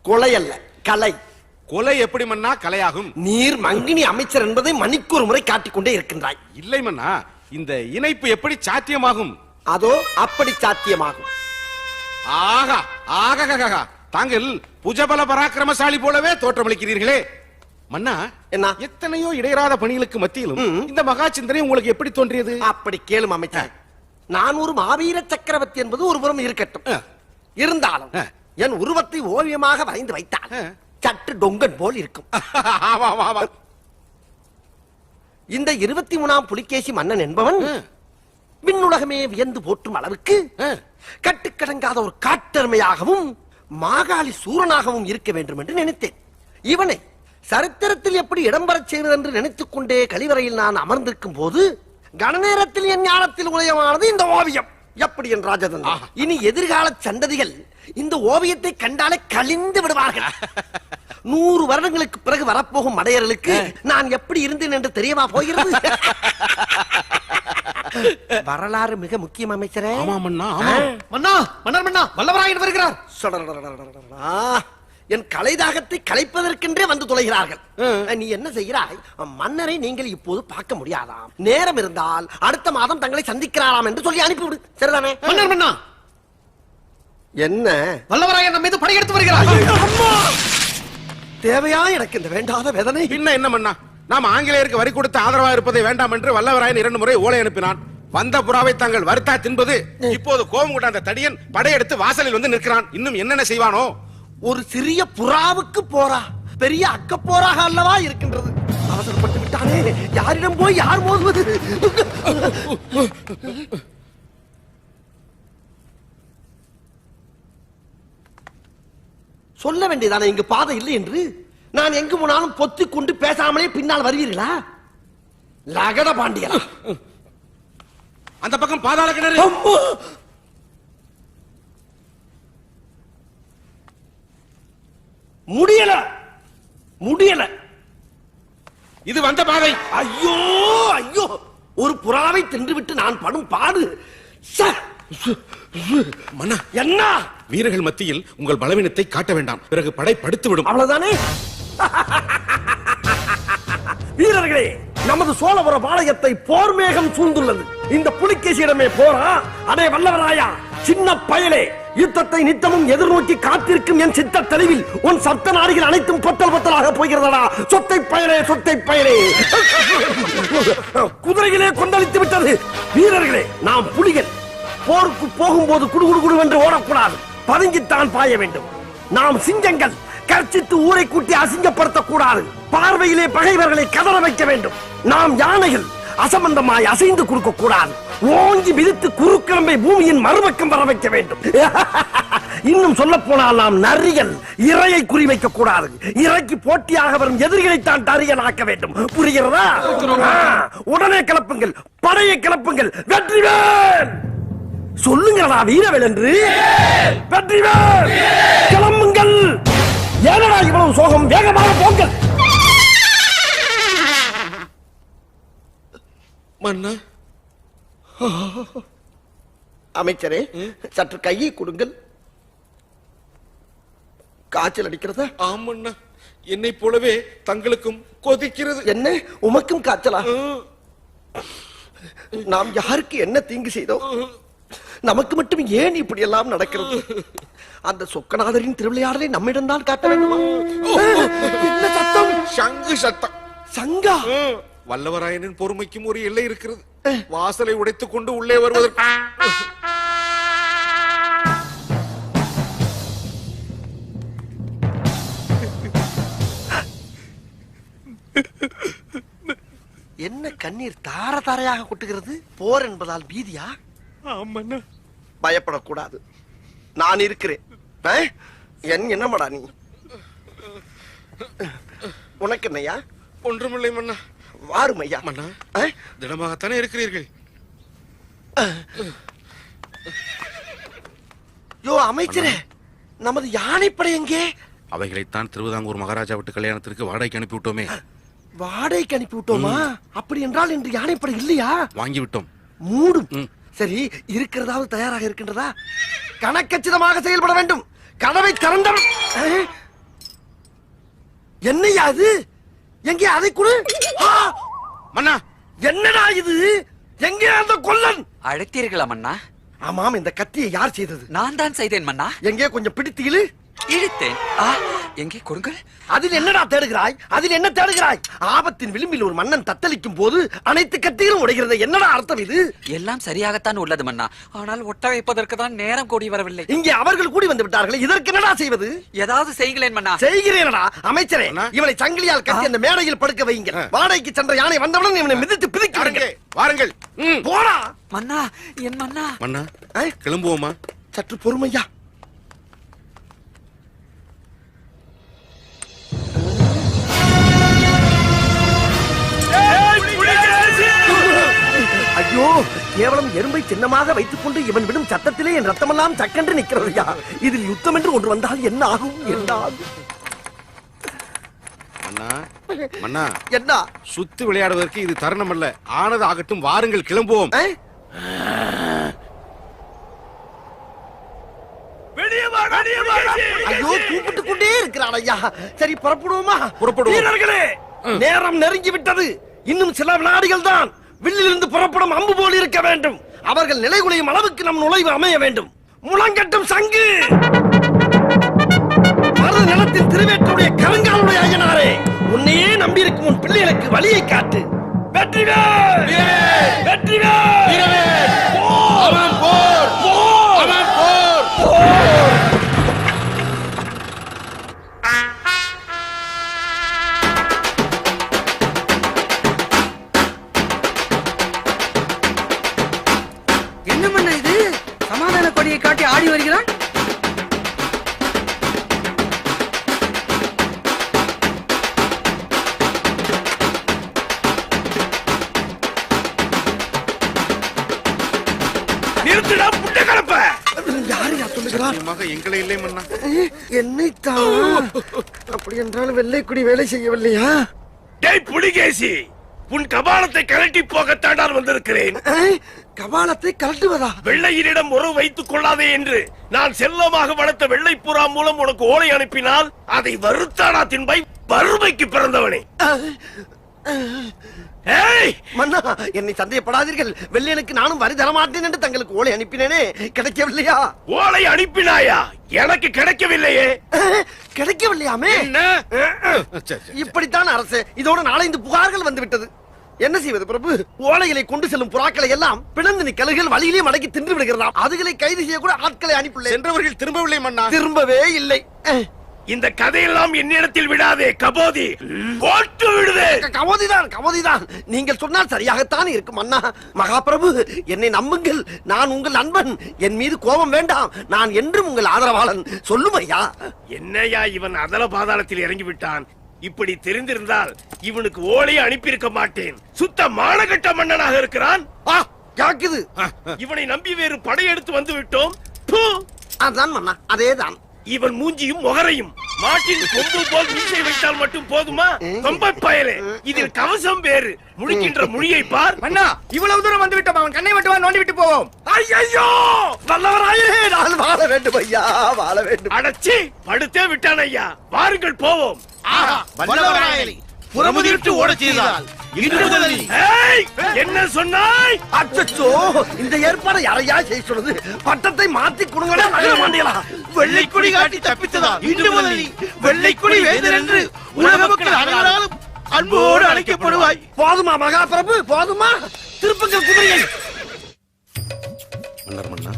கொலை அல்ல, கலை. கொலை எப்படி மன்னா கலையாகும்? நீர் மங்கினி அமைச்சர் என்பதை மணிக்கு ஒரு முறை காட்டிக்கொண்டே இருக்கின்றாய். இல்லை மன்னா, இந்த இணைப்பு எப்படி சாத்தியமாகும்? அதோ அப்படி சாத்தியமாகும். ஆகா ஆகா, தாங்கள் புஜபல பராக்கிரமசாலி போலவே தோற்றமளிக்கிறீர்களே. மன்னா, என்ன? எத்தனையோ இடையறாத பணிகளுக்கு மத்தியிலும் இந்த மகா சிந்தனை உங்களுக்கு எப்படி தோன்றியது? அப்படி கேளும் அமைச்சர். நான் ஒரு மாவீர சக்கரவர்த்தி என்பது ஒரு புறம் இருக்கட்டும். இருந்தாலும் என் உருவத்தை ஓவியமாக வரைந்து வைத்தால் சற்று டொங்கன் போல் இருக்கும். இந்த 23ஆம் புலிகேசி மன்னன் என்பவன் விண்ணுலகமே வியந்து போற்றும் அளவுக்கு கட்டுக்கடங்காத ஒரு காட்டெருமையாகவும் மாகாளி சூரனாகவும் இருக்க வேண்டும் என்று நினைத்தேன். இவனை சரித்திரத்தில் எப்படி இடம்பெறச் செய்வது என்று நினைத்துக் கொண்டே கழிவறையில் நான் அமர்ந்திருக்கும் போது கணநேரத்தில் என் ஞானத்தில் உதயமானது இந்த ஓவியம். எப்படி என் ராஜதன், இனி எதிர்கால சந்ததிகள் இந்த ஓவியத்தை கண்டாலே கலிந்து விடுவார்கள். 100 வருடங்களுக்கு பிறகு வரப்போகும் மடையர்களுக்கு நான் எப்படி இருந்தேன் என்று தெரியவா போகிறது? வரலாறு மிக முக்கியம் அமைச்சரே. மன்னா, மன்னர் மன்னா, வல்லவராயன் வருகிறார். என் கலைதாகத்தை கலைப்பதற்கென்றே வந்து தொலைகிறார்கள். நீ என்ன செய்கிறாய்? மன்னரை நீங்கள் இப்போது பார்க்க முடியாதாம். நேரம் இருந்தால் அடுத்த மாதம் தங்களை சந்திக்கிறாராம் என்று சொல்லி அனுப்பிவிடு. சரிதானே? மன்னர் மன்னா, என்ன? வல்லவராயன் நம்ம மீது படையெடுத்து வருகிறார். தேவையா எனக்கு இந்த வேண்டாத வேதனை? பின்ன என்ன மன்னா, நாம் ஆங்கிலேயருக்கு வரி கொடுத்து ஆதரவாக இருப்பதை வேண்டாம் என்று வல்லவராயன் 2 முறை ஓலை அனுப்பினான். வந்த புறாவை தாங்கள் வருத்தா தின்பது. இப்போது கோபம் கொண்ட அந்த தடியன் படையெடுத்து வாசலில் வந்து நிற்கிறான். இன்னும் என்னென்ன செய்வானோ? ஒரு சிறிய புறாவுக்கு போரா பெரிய அக்க போராக அல்லவா இருக்கின்றது. அவசரப்பட்டு விட்டானே. யாரிடம் போய் யார் மோதுவது? சொல்ல வேண்டியதானே இங்கு பாதை இல்லை என்று. நான் எங்கு போனாலும் பொத்திக் கொண்டு பேசாமலே பின்னால் வருவீர்களா? லகட பாண்டியா, அந்த பக்கம் பாதாள கிணறு. முடியல முடியல. இது வந்த பாதை. ஐயோ ஐயோ, ஒரு புறாவை தின்றுவிட்டு நான் படும் பாடு. மன்னா, என்ன? வீரர்கள் மத்தியில் உங்கள் பலவீனத்தை காட்ட வேண்டாம், பிறகு படை படுத்து விடும். அவ்வளவுதானே? வீரர்களே, நமது சோழபுர பாளையத்தை போர் மேகம் சூழ்ந்துள்ளது. இந்த புலிகேசியிடமே போரா? அடே வல்லவராயா, சின்ன பயலே, யுத்தத்தை நித்தமும் எதிர்நோக்கி காத்திருக்கும் என் சித்த தெளிவில் உன் சப்த நாடிகள் அனைத்தும் பொத்தல் பொத்தலாக போகிறதா? சொத்தை பயலே, சொத்தை பயலே, குதிரைகளே கொந்தளித்து விட்டது. வீரர்களே, நாம் புலிகள். போருக்கு போகும்போது குடுகுடு குடுவென்று ஓடக்கூடாது, பதுங்கித்தான் பாய வேண்டும். நாம் சிங்கங்கள், கர்ச்சித்து ஊரை கூட்டி அசிங்கப்படுத்தக் கூடாது. பார்வையிலே பகைவர்களை கதற வைக்க வேண்டும். நாம் யானைகள், அசம்பந்தமாய் அசைந்து கொடுக்க கூடாது. ஓங்கி மிதித்து குறுக்கிழம்பை பூமியின் மறுபக்கம் வர வைக்க வேண்டும். இன்னும் சொல்ல போனால் நாம் நரிகள், இரையை குறிவைக்க கூடாது. இறைக்கு போட்டியாக வரும் எதிரிகளைத்தான் தரியலாக்க வேண்டும். புரிகிறதா? உடனே கிளப்புங்கள், படையை கிளப்புங்கள். வெற்றிவேல் சொல்லுங்களா வீரவேல் என்று. வெற்றிவேல் கிளம்புங்கள். ஏனடா இவ்வளவு சோகம்? வேகமாக போங்கள். மன்னா, அமைச்சரே, சற்று கையை கொடுங்கள். காய்ச்சல் அடிக்கிறதா? ஆமண்ணா, என்னை போலவே தங்களுக்கும் கொதிக்கிறது. என்ன, உமக்கும் காய்ச்சலா? நாம் யாருக்கு என்ன தீங்கு செய்தோம்? நமக்கு மட்டும் ஏன் இப்படி எல்லாம் நடக்கிறது? அந்த சொக்கநாதரின் திருவிளையாடலை நம்மிடம் தான் காட்ட வேண்டுமா? என்ன சத்தம்? சங்கு சத்தம். சங்கா? வல்லவராயனின் பொறுமைக்கும் ஒரு எல்லை இருக்கிறது. வாசலை உடைத்துக் கொண்டு உள்ளே வருவதற்கு என்ன கண்ணீர் தார தாரையாக கொட்டுகிறது? போர் என்பதால் பீதியா? மன்னா. பயப்படக்கூடாது, நான் இருக்கிறேன். என்னமாடா நீ? உனக்கு என்னையா? ஒன்றுமில்லை மன்னா. வாரும் ஐயா. மன்னா, திடமாகத்தானே இருக்கிறீர்கள்? யோ அமைச்சரே, நமது யானைப்படை எங்கே? அவைகளைத்தான் திருவிதாங்கூர் மகாராஜா விட்டு கல்யாணத்திற்கு வாடகைக்கு அனுப்பி விட்டோமே. வாடகைக்கு அனுப்பி விட்டோமா? அப்படி என்றால் இன்று யானைப்படை இல்லையா? வாங்கி விட்டோம். மூடும். சரி, இருக்கிறதாவது தயாராக இருக்கின்றதா? கணக்கச்சிதமாக செயல்பட வேண்டும். கதவை திறந்த என்னையா அது? எங்கே அதை கொடு. மன்னா, என்னடா இது? எங்கே அந்த கொல்லன்? அழைத்தீர்களா மன்னா? ஆமாம், இந்த கத்தியை யார் செய்தது? நான் தான் செய்தேன் மன்னா. எங்கே கொஞ்சம் பிடித்து இழு. இழுத்தேன். எங்கே கொடுங்கள். அதில் என்னடா தேடுகிறாய்? அதில் என்ன தேடுகிறாய்? ஆபத்தின் விளிம்பில் ஒரு மன்னன் தத்தளிக்கும் போது அனைத்து கத்திகளும் உடைகிறது. என்னடா அர்த்தம் இது? எல்லாம் சரியாகத்தான் உள்ளது மன்னா, ஆனால் ஒட்ட வைப்பதற்கு தான் நேரம் கூடி வரவில்லை. இங்கே அவர்கள் கூடி வந்து விட்டார்கள். இதற்கு என்னடா செய்வது? ஏதாவது செய்கிறேன் மன்னா. செய்கிறேனடா அமைச்சரே. இவனை சங்கிலியால் கட்டி அந்த மேடையில் படுக்க வைங்க. வாடகைக்கு சென்ற யானை வந்தவுடன் இவனை மிதித்து பிதிக்க வாருங்கள். போடா மன்னா. என் மன்னா. மன்னா, கிளம்புவோமா? சற்று பொறுமையா. ஐயோ, கேவலம் எறும்பை சின்னமாக வைத்துக் கொண்டு இவன் விடும் சத்தத்திலே என் ரத்தமெல்லாம் சக்கென்று நிற்கிறதையா? இதில் யுத்தம் என்று ஒன்று வந்தால் என்ன ஆகும்? என்ன ஆகும்? மன்னா, மன்னா, என்ன? சுத்தி விளையாடுவதற்கு இது தருணம் அல்ல. ஆனது ஆகட்டும், வாருங்கள் கிளம்புவோம். ஐயோ, கூப்பிட்டுக் கொண்டே இருக்கிறான் ஐயா. சரி, புறப்படுவோமா? புறப்படுவோம். வீரர்களே, நேரம் நெருங்கி விட்டது. இன்னும் சில வினாடிகள் தான். வில்லிலிருந்து புறப்படும் அம்பு போல் இருக்க வேண்டும். அவர்கள் நிலைகுலையும் அளவுக்கு நம் நுழைவு அமைய வேண்டும். முழங்கட்டும் சங்கு. மறு நிலத்தின் திருவேற்றுடைய கருங்காலுடைய ஐயனாரே, உன்னையே நம்பியிருக்கும் உன் பிள்ளைகளுக்கு வழியை காட்டு. வெற்றிவேல்! வெற்றிவேல்! அவன் போர்! அவன் போர்! என்ன மன்னா இது? சமாதான கொடியை காட்டி ஆடி வருகிறான். நிறுத்துடா புட்ட கலப்ப. யார் சொல்லுகிறார்? எங்களை இல்லை மன்னா. என்னைத்தான். அப்படி என்றால் வெள்ளைக்குடி வேலை செய்யவில்லையா? டேய் புலிகேசி, உன் கபாலத்தை கலட்டி போகத்தான் வந்திருக்கிறேன். கபாலத்தை கலட்டுவதா? வெள்ளையரிடம் உறவு வைத்துக் கொள்ளாதே என்று நான் செல்லமாக வளர்த்த வெள்ளை புறா மூலம் உனக்கு ஓலை அனுப்பினால் அதை வருத்தானா தின்பாய்? வறுமைக்கு பிறந்தவனே. மன்னா, என்னை சந்தேகப்படாதீர்கள். வெள்ளையனுக்கு நானும் வரி தரமாட்டேன் என்று தங்களுக்கு ஓலை அனுப்பினேனே, கிடைக்கவில்லையா? ஓலை அனுப்பினாயா? எனக்கு கிடைக்கவில்லையே. கிடைக்கவில்லையாமே? இப்படித்தான் அரசு. இதோட நாளைந்து புகார்கள் வந்து விட்டது. என்ன செய்வது பிரபு? ஓலைகளை கொண்டு செல்லும் புறாக்களை எல்லாம் பிளந்து நிக்கல்கள் வழியிலே மடக்கி தின்று விடுகிறதா? அதுகளை கைது செய்ய கூட ஆட்களை அனுப்பியுள்ளேன். சென்றவர்கள் திரும்பவில்லை மன்னா. திரும்பவே இல்லை. இந்த கதையெல்லாம் என்னிடத்தில் விடாதே கபோதி. போட்டு விடுதே. கபோதிதான். நீங்கள் சொன்னால் சரியாகத்தான் இருக்கும் அண்ணா. மகாபிரபு, என்னை நம்புங்கள். நான் உங்கள் நண்பன். என் மீது கோபம் வேண்டாம். நான் என்றும் உங்கள் ஆதரவாளன். சொல்லும் ஐயா. என்னையா இவன் அதல பாதாளத்தில் இறங்கி விட்டான்? இப்படி தெரிந்திருந்தால் இவனுக்கு ஓலையை அனுப்பியிருக்க மாட்டேன். சுத்த மானகட்ட மன்னனாக இருக்கிறான். கேக்குது. இவனை நம்பி வேறு படையெடுத்து வந்து விட்டோம். அதான் மன்னா, அதேதான். இவன் மூஞ்சியும் முகரையும் மாட்டின் கொம்பு போல் மீசை வைத்தால் மட்டும் போதுமா? கொம்பை பயலே, இதில் கவசம் வேறு. முழிக்கின்ற மொழியை பார். அண்ணா, இவ்வளவு தூரம் வந்து விட்டோம். அவன் கண்ணை மட்டும் நோண்டி விட்டு போவோம். ஐயோ, நல்லவராயே, நான் வாழ வேண்டும் ஐயா, வாழ வேண்டும். அடச்சி, படுத்தே விட்டான் ஐயா. வாருங்கள் போவோம். புறமுதிர்த்து ஓடச் செய்தால் என்ன சொன்னாய்? அச்சச்சோ, இந்த ஏற்பாடு யாரையா செய்ய சொல்லுது? பட்டத்தை மாத்தி கொடுங்கடா, நகர மாட்டீங்களா? வெள்ளைக்குடி காட்டி தப்பித்ததா இன்று முதல் வெள்ளைக்குடி வேந்தர் என்று உலக மக்கள் அனைவராலும் அன்போடு அழைக்கப்படுவாய். போதுமா மகாபிரபு, போதுமா? திருப்பங்கள் குதிரையை. மன்னர் மன்னா,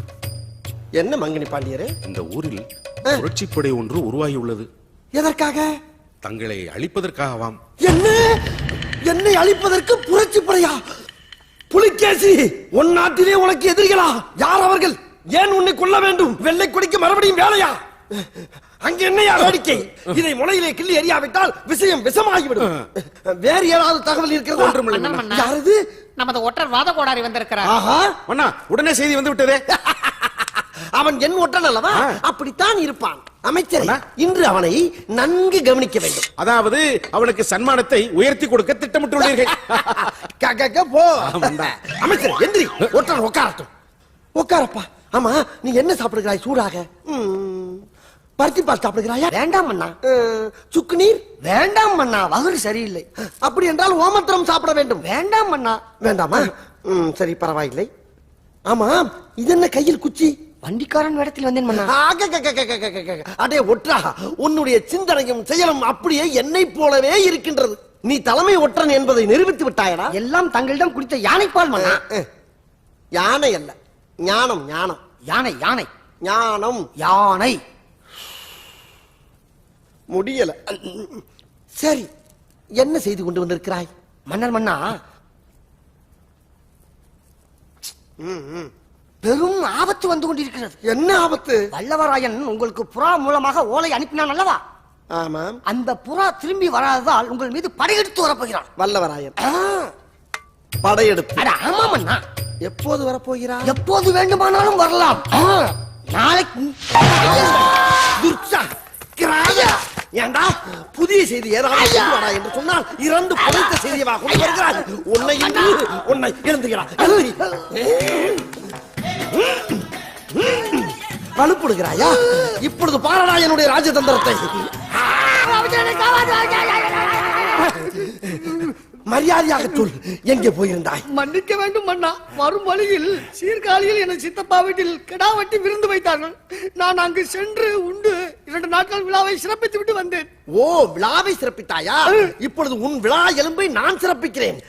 என்ன மங்கினி பாண்டியரே? இந்த ஊரில் புரட்சிப்படை ஒன்று உருவாகி உள்ளது. எதற்காக? தங்களை அழிப்பதற்காகவாம். என்ன? என்னை அழிப்பதற்கு புரட்சி படையா? புலிகேசி, உன் நாட்டிலே உனக்கு எதிரிகளா? யார் அவர்கள்? ஏன் உன்னை கொல்ல வேண்டும்? வெள்ளை கொடிக்கு மறுபடியும் வேலையா? அங்க என்னையா வேடிக்கை? இதை முளையிலே கிள்ளி எறியாவிட்டால் விஷயம் விஷமாகிவிடும். வேறு ஏதாவது தகவல் இருக்கிறதா? யாரது? நமது ஒற்றர் வாத கோடாரி வந்திருக்கிறார். ஆஹா, அண்ணா உடனே செய்தி வந்து விட்டதே. அவன் என் ஒற்றன் அல்லவா? அப்படித்தான் இருப்பான். அமைச்சர், இன்று அவனை நன்கு கவனிக்க வேண்டும். அதாவது அவனுக்கு சன்மானத்தை உயர்த்தி கொடுக்க திட்டமிட்டுள்ளீர்கள். போ அமைச்சர், எந்திரி. ஒற்றன் உட்காரட்டும். உட்காரப்பா. ஆமா, நீ என்ன சாப்பிடுகிறாய் சூடாக? பருத்தி பால் சாப்பிடுகிறாயா? வேண்டாம் அண்ணா. சுக்கு நீர்? வேண்டாம் அண்ணா, வகுறு சரியில்லை. அப்படி என்றால் ஓமத்திரம் சாப்பிட வேண்டும். வேண்டாம் அண்ணா. வேண்டாமா? சரி, பரவாயில்லை. ஆமா, இது என்ன கையில் குச்சி? வண்டிக்காரன் இடத்தில் வந்தேன். அடே ஒற்றா, உன்னுடைய சிந்தனையும் செயலும் அப்படியே என்னை போலவே இருக்கின்றது. நீ தலைமை ஒற்றன் என்பதை நிரூபித்து விட்டாயடா. எல்லாம் தங்களிடம் குடித்த யானைப்பால் மன்னா. யானை அல்ல, ஞானம். ஞானம். யானை யானை ஞானம் யானை. முடியல. சரி, என்ன செய்து கொண்டு வந்திருக்கிறாய்? மன்னர் மன்னா, பெரும் ஆபத்து வந்து கொண்டிருக்கிறது. என்ன ஆபத்து? வல்லவராயன் உங்களுக்கு புறா மூலமாக ஓலை அனுப்பினான் அல்லவா? ஆமாம். அந்த புறா திரும்பி வராததால் உங்கள் மீது படையெடுத்து வரப்போகிறான். வல்லவராயன் படையெடுத்து? ஆமாம் அண்ணா. எப்போது வரப்போகிறான்? எப்போது வேண்டுமானாலும் வரலாம். நாளைக்கு. ஏண்டா, புதிய செய்தி ஏதாவது என்று சொன்னால் இறந்து படைத்த செய்தியவா கொண்டு வருகிறார். உன்னை எழுந்துகிறார். வலுப்படுகிறாயா? இப்பொழுது பாரடா என்னுடைய ராஜதந்திரத்தை. மரியாதையாக சொல், எங்கே போயிருந்தாய்? மன்னிக்க வேண்டும் மன்னா, வரும் வழியில் சீர்காழியில் என சித்தப்பா வீட்டில் கிடா வெட்டி விருந்து வைத்தார்கள். நான் அங்கு சென்று உண்டு 2 நாட்கள் விழாவை சிறப்பித்து விட்டு வந்தேன். ஓ, விழாவை சிறப்பித்தாயா? இப்பொழுது உன் விழா எலும்பை நான் சிறப்பிக்கிறேன்.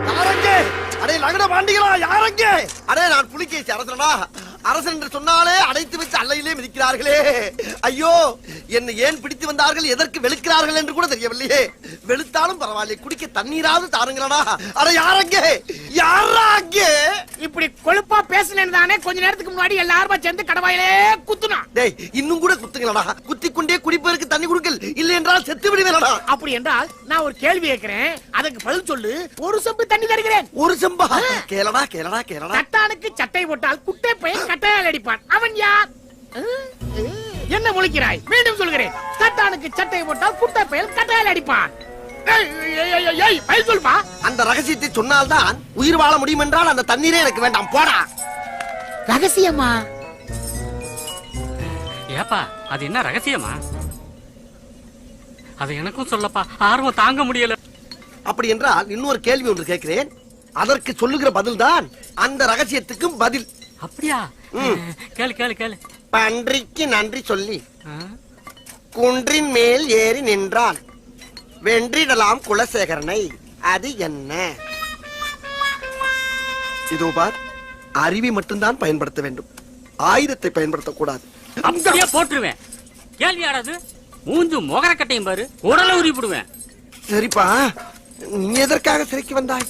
யாரங்கே? அடே லகட பாண்டிகளா, யாரங்கே? அடே, நான் புலிகேசி அரசனா? அரசன் என்று சொன்னாலே அடைத்து வச்சு அல்லையிலே மிதிக்கிறார்களே. ஐயோ, என்னை ஏன் பிடித்து வந்தார்கள், எதற்கு வெளுக்கிறார்கள் என்று கூட தெரியவில்லையே. வெளுத்தாலும் பரவாயில்லை, குடிக்க தண்ணீராவது தாருங்களா. அட யாரங்கே? யாராங்கே? இப்படி கொழுப்பா பேசலன்னு தானே கொஞ்ச நேரத்துக்கு முன்னாடி எல்லாருமா சேர்ந்து கடவாயிலே குத்துனா. டேய், இன்னும் கூட குத்துங்களடா. குத்தி கொண்டே குடிப்பதற்கு தண்ணி கொடுக்கல், இல்லை என்றால் செத்து விடுவேனடா. அப்படி என்றால் நான் ஒரு கேள்வி கேட்கிறேன், அதுக்கு பதில் சொல்லு. ஒரு செம்பு தண்ணி தருகிறேன். ஒரு செம்பா? கேளடா கேளடா கேளடா. சட்டானுக்கு சட்டை போட்டால் குட்டை பையன் கட்டையால் அடிப்பான். அவன் யார்? என்ன முழிக்கிறாய்? மீண்டும் சொல்கிறேன், சட்டானுக்கு சட்டை போட்டால் குட்டை பையன் கட்டையால் அடிப்பான். சொல்பா. அந்த ரகசியத்தை சொன்னால்தான் உயிர் வாழ முடியும் என்றால் அந்த தண்ணீரே எனக்கு வேண்டாம், போடா. ரகசியமா? ஏப்பா, அது என்ன ரகசியமா? அது எனக்கும் சொல்லப்பா, ஆர்வம் தாங்க முடியல. அப்படி என்றால் இன்னொரு கேள்வி ஒன்று கேட்கிறேன், அதற்கு சொல்லுகிற பதில் தான் அந்த ரகசியத்துக்கும் பதில். அப்படியா? கேளு கேளு கேளு. பன்றிக்கு நன்றி சொல்லி குன்றின் மேல் ஏறி நின்றான், வென்றிடலாம் குலசேகரனை. அது என்ன? இதோ பார், அறிவை மட்டும்தான் பயன்படுத்த வேண்டும், ஆயுதத்தை பயன்படுத்தக்கூடாது. அப்படியே போட்டுருவேன். கேள்வி யாராவது மூஞ்சு மொகரக்கட்டையும் பாரு, உடலை உரிப்பிடுவேன். சரிப்பா, நீ எதற்காக சிறைக்கு வந்தாய்?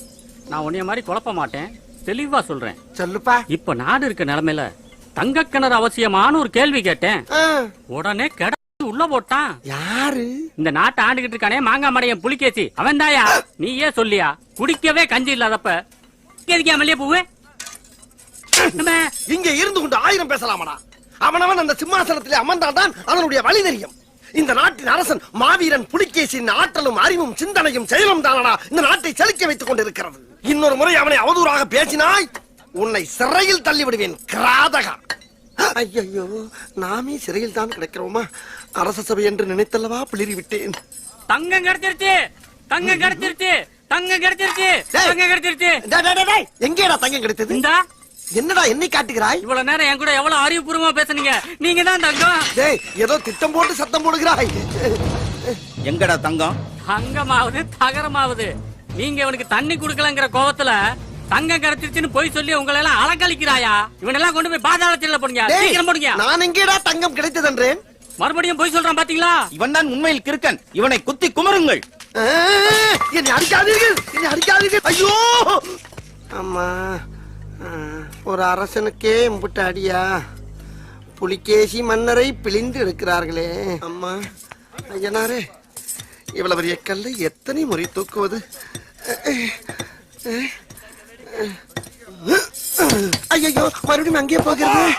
நான் உன்னைய மாதிரி குழப்ப மாட்டேன், தெளிவா சொல்றேன். சொல்லுப்பா. இப்ப நாடு இருக்க நிலைமையில தங்க கிணறு அவசியமான ஒரு கேள்வி கேட்டேன். உடனே கிட உள்ள போட்டான். யாரு? இந்த நாட்டை ஆண்டுகிட்டு இருக்கானே மாங்காய் மடையன் புலிகேசி, அவன் தாயா. நீயே சொல்லியா, குடிக்கவே கஞ்சி இல்லாதப்ப எதுக்கே மல்லிய பூவே? இங்க இருந்து கொண்டு 1000 பேசலாமடா. அவனவன் அந்த சிம்மாசனத்திலே அமர்ந்தால்தான் அதனுடைய வழி தெரியும். இந்த நாட்டின் அரசன் மாவீரன் புலிகேசியின் ஆற்றலும் அறிவும் சிந்தனையும் செயலும் தானடா இந்த நாட்டை செழிக்க வைத்துக் கொண்டிருக்கிறது. இன்னொரு முறை அவனை அவதூறாக பேசினாய், உன்னை சிறையில் தள்ளி விடுவேன், கிராதகா. ஐயோ, நாமே சிறையில் தான் கிடைக்கிறோமா? அரச சபை என்று நினைத்தல்லவா பிளிரி விட்டேன். தங்கம் கிடைச்சிருச்சு, தங்கம் கிடைச்சிருச்சு, தங்கம் கிடைச்சிருச்சு, தங்கம் கிடைச்சிருச்சு. எங்கேடா தங்கம் கிடைத்தது? இந்தா. என்னடா என்னை காட்டுகிறாய்? இவ்வளவு நேரம் என் கூட எவ்வளவு அறிவுபூர்வமா பேசுனீங்க. நீங்க தான் தங்கம். டேய், ஏதோ திட்டம் போட்டு சத்தம் போடுகிறாய். எங்கடா தங்கம்? தங்கமாவது தகரமாவது, நீங்க இவனுக்கு தண்ணி குடுக்கலங்கிற கோவத்துல தங்கம் கிடைச்சிருச்சுன்னு போய் சொல்லி உங்களை எல்லாம் அலக்கழிக்கிறாயா? இவனெல்லாம் கொண்டு போய் பாதாள சிறையில போடுங்க, சீக்கிரம் போடுங்க. நான் எங்கேடா தங்கம் கிடைத்தது என்றேன்? மறுபடியும் போய் சொல்றான் பாத்தீங்களா? இவன் தான் உண்மையில் கிறுக்கன். இவனை குத்தி குமருங்கள். என்னை அடிக்காதீர்கள், என்னை அடிக்காதீர்கள். ஐயோ அம்மா, ஒரு அரசனுக்கே முட்ட அடியா? புலிகேசி மன்னரை பிழிந்து எடுக்கிறார்களே அம்மா. ஐயனாரே, இவ்வளவு பெரிய கல்லை எத்தனை முறை தூக்குவது? ஐயோ, மறுபடியும் அங்கே போகிறது.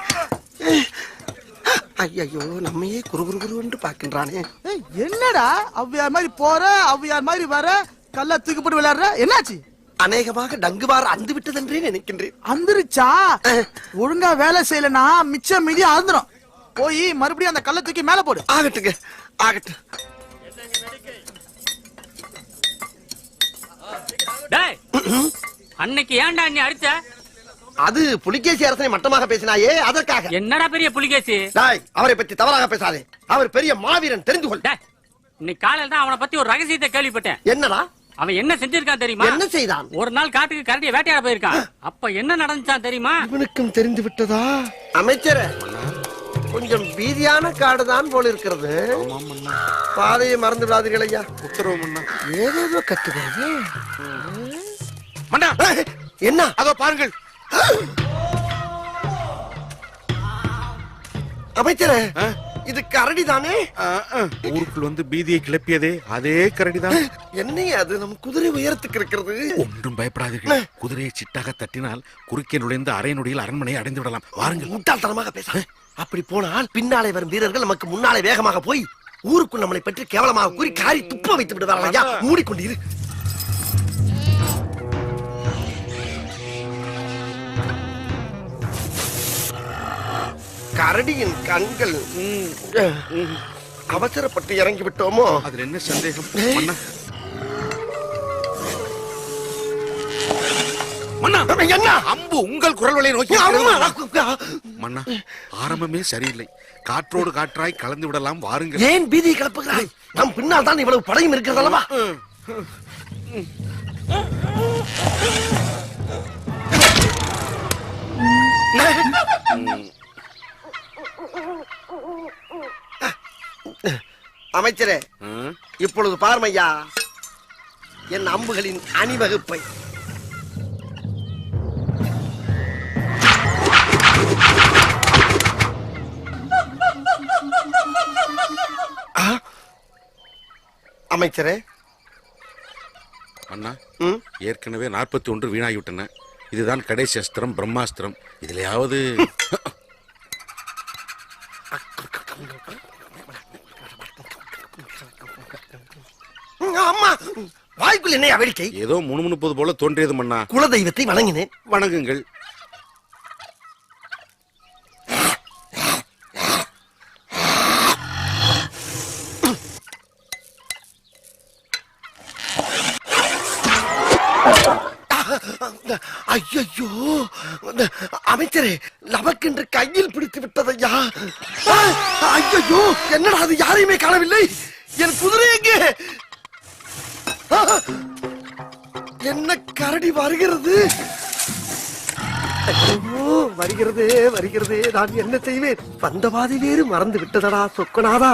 ஐயோ, நம்மையே குறுகுறு பாக்கின்றானே. என்னடா அவ்வியார் மாதிரி போற, அவ்வியார் மாதிரி வர, கல்ல தூக்கி போட்டு விளையாடுற, என்னாச்சு? அநேகமாக டங்குவார் அந்து விட்டதென்றே நினைக்கின்றேன். அந்துருச்சா? ஒழுங்கா வேலை செய்யலனா மிச்சம் மீதி அந்துரும். போய் மறுபடியும் அந்த கல்ல தூக்கி மேல போடு. ஆகட்டுங்க, ஆகட்டும். டேய், அன்னைக்கு ஏன்டா நீ அடிச்ச? அது புலிகேசி அரசனை மட்டமாக பேசினாயே, அதற்காக. என்னடா பெரிய புலிகேசி? டேய், அவரை பத்தி தவறாக பேசாதே. அவர் பெரிய மாவீரன், தெரிந்து கொள். இன்னைக்கு காலையில தான் அவனை பத்தி ஒரு ரகசியத்தை கேள்விப்பட்டேன். என்னடா? அவன் என்ன செஞ்சிருக்கான் தெரியுமா? என்ன செய்தான்? ஒரு நாள் காட்டுக்கு கரடியை வேட்டையாட போயிருக்கான். அப்ப என்ன நடந்துச்சான் தெரியுமா? இவனுக்கும் தெரிந்து விட்டதா? அமைச்சரே, கொஞ்சம் பீதியான காடுதான் போல இருக்கிறது. பாதையை மறந்து விடாதீர்கள் ஐயா. உத்தரவு மன்னா. ஏதேதோ கத்துக்கிறது. மன்னா, என்ன? அதோ பாருங்கள். அமைச்சரே, இது கரடி தானே? ஊருக்குள் வந்து பீதியை கிளப்பியதே அதே கரடிதான். என்ன அது? நம் குதிரை உயரத்துக்கு இருக்கிறது. ஒன்றும் பயப்படாதீர்கள். குதிரையை சிட்டாக தட்டினால் குறுக்கே நுழைந்து அரை நொடியில் அரண்மனையை அடைந்து விடலாம். வாருங்கள். முட்டாள்தனமாக பேச. அப்படி போனால் பின்னாலே வரும் வீரர்கள் நமக்கு முன்னாலே வேகமாக போய் ஊருக்குள் நம்மளை பற்றி கேவலமாக கூறி காரி துப்ப வைத்து விடுவார்கள். ஐயா, மூடிக்கொண்டிரு. கரடியின் கண்கள். அவசரப்பட்டு இறங்கி விட்டோமோ? அதுல என்ன சந்தேகம்? மன்னா, என்ன அம்பு உங்கள் குரல் வலையை நோக்கி? மன்னா, ஆரம்பமே சரியில்லை. காற்றோடு காற்றாய் கலந்து விடலாம். வாருங்கள். ஏன் பீதியை கிளப்புகிறாய்? நம் பின்னால் தான் இவ்வளவு படையும் இருக்கிறது அல்லவா? அமைச்சரே, இப்பொழுது பார்மையா என் அம்புகளின் அணிவகுப்பை. அமைச்சரே, அண்ணா, ஏற்கனவே 41 வீணாகிவிட்டன. இதுதான் கடைசி அஸ்திரம், பிரம்மாஸ்திரம். இதுலயாவது அம்மா, வாய்க்குள் என்ன வேடிக்கை? ஏதோ முணுமுணுப்பது போல தோன்றியது மன்னா. குலதெய்வத்தை வணங்கினேன். வணங்குங்கள். ஐயோ, அமைச்சரே, நமக்கென்று கையில் பிடித்து விட்டதையா? ஐயோ, என்னடா அது? யாரையுமே காணவில்லை. என் குதிரை எங்கே? என்ன கரடி வருகிறது? வருகிறது, வருகிறது. நான் என்ன செய்வேன்? வந்த பாதை வேறு மறந்து விட்டதடா சொக்கநாதா.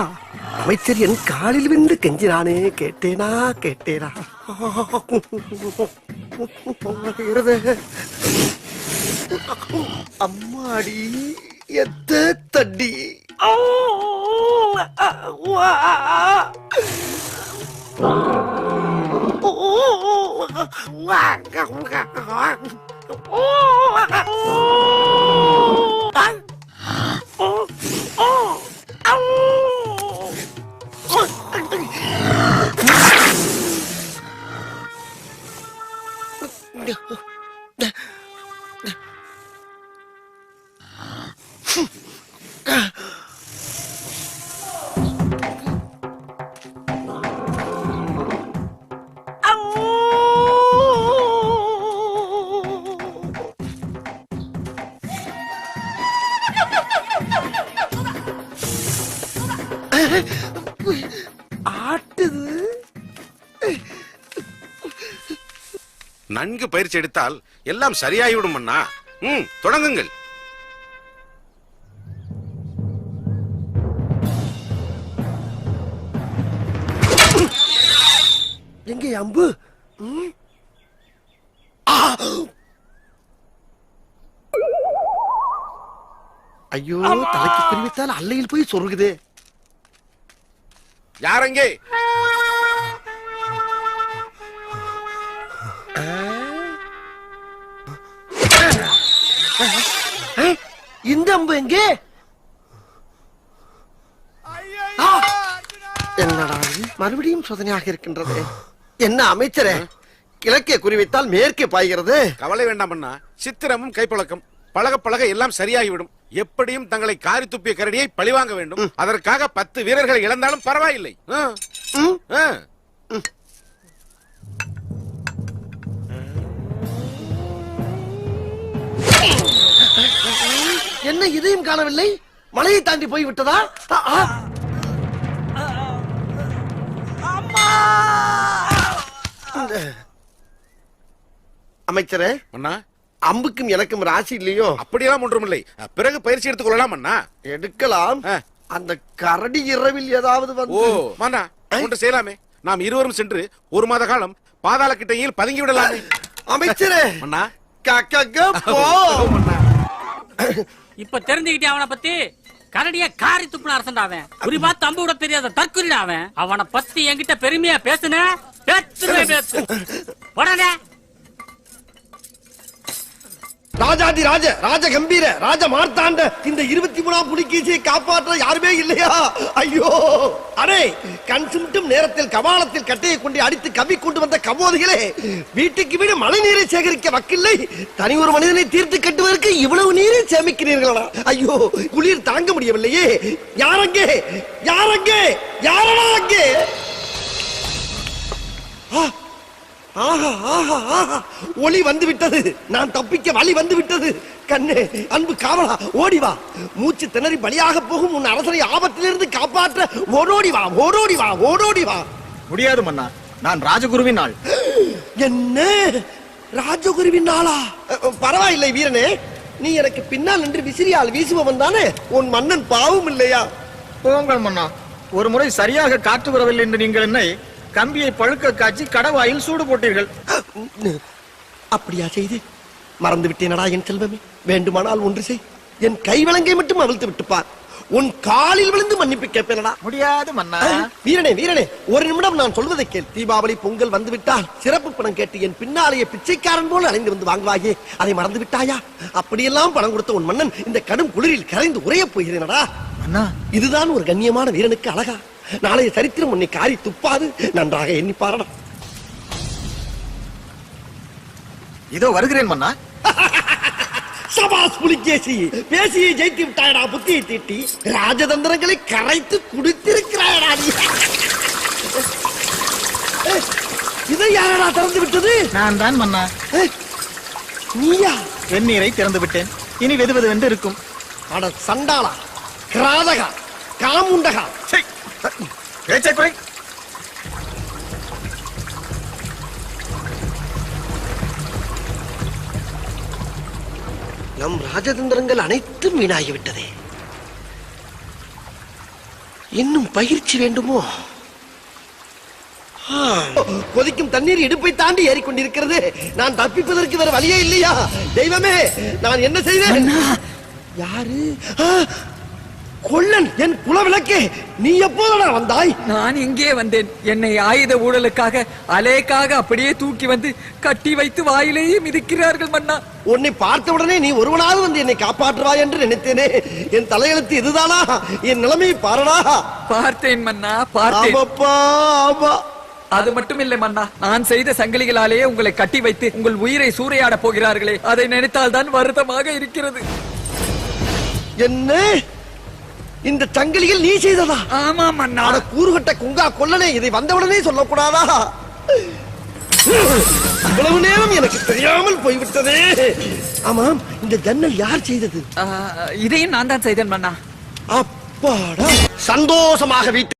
அமைச்சர் என் காலில் விழுந்து கெஞ்சினானே, கேட்டேனா கேட்டேனா? அம்மாடி, எத்த தட்டி. ஆட்டுது. நன்கு பயிற்சி எடுத்தால் எல்லாம் சரியாகிவிடும் அண்ணா. தொடங்குங்கள். எங்கே அம்பு? ஐயோ, தலைக்கு குறிவித்தால் அல்லையில் போய் சொருகுதே. யாரங்கே? இந்த அம்பு எங்கே? என்னடா மறுபடியும் சோதனையாக இருக்கின்றது. என்ன அமைச்சரே, கிழக்கே குறிவைத்தால் மேற்கே பாய்கிறது. கவலை வேண்டாம் அண்ணா, சித்திரமும் கைப்பழக்கம் பழக பழக எல்லாம் சரியாகிவிடும். எப்படியும் தங்களை காரி துப்பிய கரடியை பழிவாங்க வேண்டும். அதற்காக 10 வீரர்களை இழந்தாலும் பரவாயில்லை. என்ன இதையும் காணவில்லை? மலையை தாண்டி போய் விட்டதா? அமைச்சரே, அண்ணா, அம்புக்கும் எனக்கும் ராசி இல்லையோ? அப்படியெல்லாம் ஒன்றுமில்லை. பிறகு பயிற்சி எடுத்துக் கொள்ளலாம் அண்ணா. எடுக்கலாம். அந்த கரடி இரவில் ஏதாவது வந்து மன்னா ஒன்று செய்யலாமே. நாம் இருவரும் சென்று 1 மாத காலம் பாதாள கிட்டையில் பதுங்கி விடலாமே. அமைச்சரே, அண்ணா போ. இப்ப தெரிஞ்சுக்கிட்டே அவனை பத்தி. கரடிய காரி துப்புன அரசண்டாவன், குறி பார்த்து அம்பு விட தெரியாத தற்குறிடாவன். அவனை பத்தி என்கிட்ட பெருமையா பேசுன பேச்சு உடனே. ராஜாதி ராஜ ராஜ கம்பீர ராஜ மார்த்தாண்ட இந்த 23ஆம் புலிகேசியை காப்பாற்ற யாருமே இல்லையா? ஐயோ, அரே, கண் சுட்டும் நேரத்தில் கபாலத்தில் கட்டையை கொண்டு அடித்து கவி கொண்டு வந்த கபோதிகளே, வீட்டுக்கு வீடு மழை நீரை சேகரிக்க வக்கில்லை. தனி ஒரு மனிதனை தீர்த்து கட்டுவதற்கு இவ்வளவு நீரை சேமிக்கிறீர்களா? ஐயோ, குளிர் தாங்க முடியவில்லையே. யாரங்கே? யாரங்கே? யாரடா அங்கே? ஆஹா ஆஹா ஆஹா, ஒளி வந்து விட்டது. நான் தப்பிக்க வழி வந்து விட்டது. கண்ணே, அன்பு காவலா, ஓடி வா. மூச்சு திணறி பலியாக போகும் உன் அரசரை ஆபத்திலிருந்து காப்பாற்ற ஓடோடி வா, ஓடோடி வா, ஓடோடி வா. முடியாது மன்னா, நான் ராஜகுருவின் ஆள். என்ன, ராஜகுருவின் ஆளா? பரவாயில்லை வீரனே, நீ எனக்கு பின்னால் நின்று விசிறியால் வீசுபவன் தானே. உன் மன்னன் பாவம் இல்லையா? போங்கள் மன்னா, ஒரு முறை சரியாக காற்று வரவில்லை என்று நீங்கள் என்னை கம்பியை பழுக்க காய்ச்சி கடவாயில் சூடு போட்டீர்கள். அப்படியா செய்து? மறந்து விட்டேனடா என் செல்வமே. வேண்டுமானால் ஒன்று செய், என் கை விலங்கை மட்டும் அவிழ்த்து விட்டுப்பார். உன் காலில் விழுந்து மன்னிப்பு கேட்பேனடா. முடியாது மன்னா. வீரனே வீரனே, ஒரு நிமிடம் நான் சொல்வதை கேள். தீபாவளி பொங்கல் வந்து விட்டால் சிறப்பு பணம் கேட்டு என் பின்னாலேயே பிச்சைக்காரன் போல அலைந்து வந்து வாங்குவாயே, அதை மறந்து விட்டாயா? அப்படியெல்லாம் பணம் கொடுத்த உன் மன்னன் இந்த கடும் குளிரில் கரைந்து உரையப் போகிறேனடா. இதுதான் ஒரு கண்ணியமான வீரனுக்கு அழகா? நாளைய சரித்திரம் உன்னை காரி துப்பாது. நன்றாக எண்ணி பாரடா. இதோ வருகிறேன் மன்னா. சபாஸ் புலிகேசி, பேசியை ஜெயித்து விட்டாயடா. புத்தியை தீட்டி ராஜதந்திரங்களை கரைத்து குடித்திருக்கிறாயடா. இதை யாரடா திறந்து விட்டது? நான் தான் மன்னா. நீயா? வெந்நீரை திறந்து விட்டேன். இனி வெது வெது இருக்கும். அட சண்டாளா, கிராதகா, காமுண்டகா, பேச்சை குறை. நம் ராஜதந்திரங்கள் அனைத்தும் வீணாகிவிட்டதே. இன்னும் பயிற்சி வேண்டுமோ? கொதிக்கும் தண்ணீர் இடுப்பை தாண்டி ஏறிக்கொண்டிருக்கிறது. நான் தப்பிப்பதற்கு வேற வழியே இல்லையா? தெய்வமே, நான் என்ன செய்வேன்? யாரு? கொல்லன், என் குலவிளக்கே, நீ எப்போதா வந்தாய்? நான் இங்கே வந்தேன். என்னை ஆயுத ஊழலுக்காக அலேக்காக அப்படியே தூக்கி வந்து கட்டி வைத்து வாயிலேயே மிதிக்கிறார்கள் மன்னா. உன்னை பார்த்த உடனே நீ ஒருவனாவது வந்து என்னை காப்பாற்றுவாய் என்று நினைத்தேனே. என் தலையெழுத்து இதுதானா? என் நிலைமை பாரடா. பார்த்தேன் மன்னா, பார்த்தேன். அது மட்டும் இல்லை மன்னா, நான் செய்த சங்கிலிகளாலேயே உங்களை கட்டி வைத்து உங்கள் உயிரை சூறையாட போகிறார்களே, அதை நினைத்தால் தான் வருத்தமாக இருக்கிறது. என்ன, இந்த சங்கிலியில் நீ செய்ததா? ஆமா மன்னா. கூறுகட்ட குங்கா கொல்லனே, இதை வந்தவுடனே சொல்லக்கூடாதா? இவ்வளவு நேரம் எனக்கு தெரியாமல் போய்விட்டதே. ஆமாம், இந்த ஜன்னல் யார் செய்தது? இதையும் நான் தான் செய்தேன் மன்னா. அப்பாடா, சந்தோஷமாக வீட்டு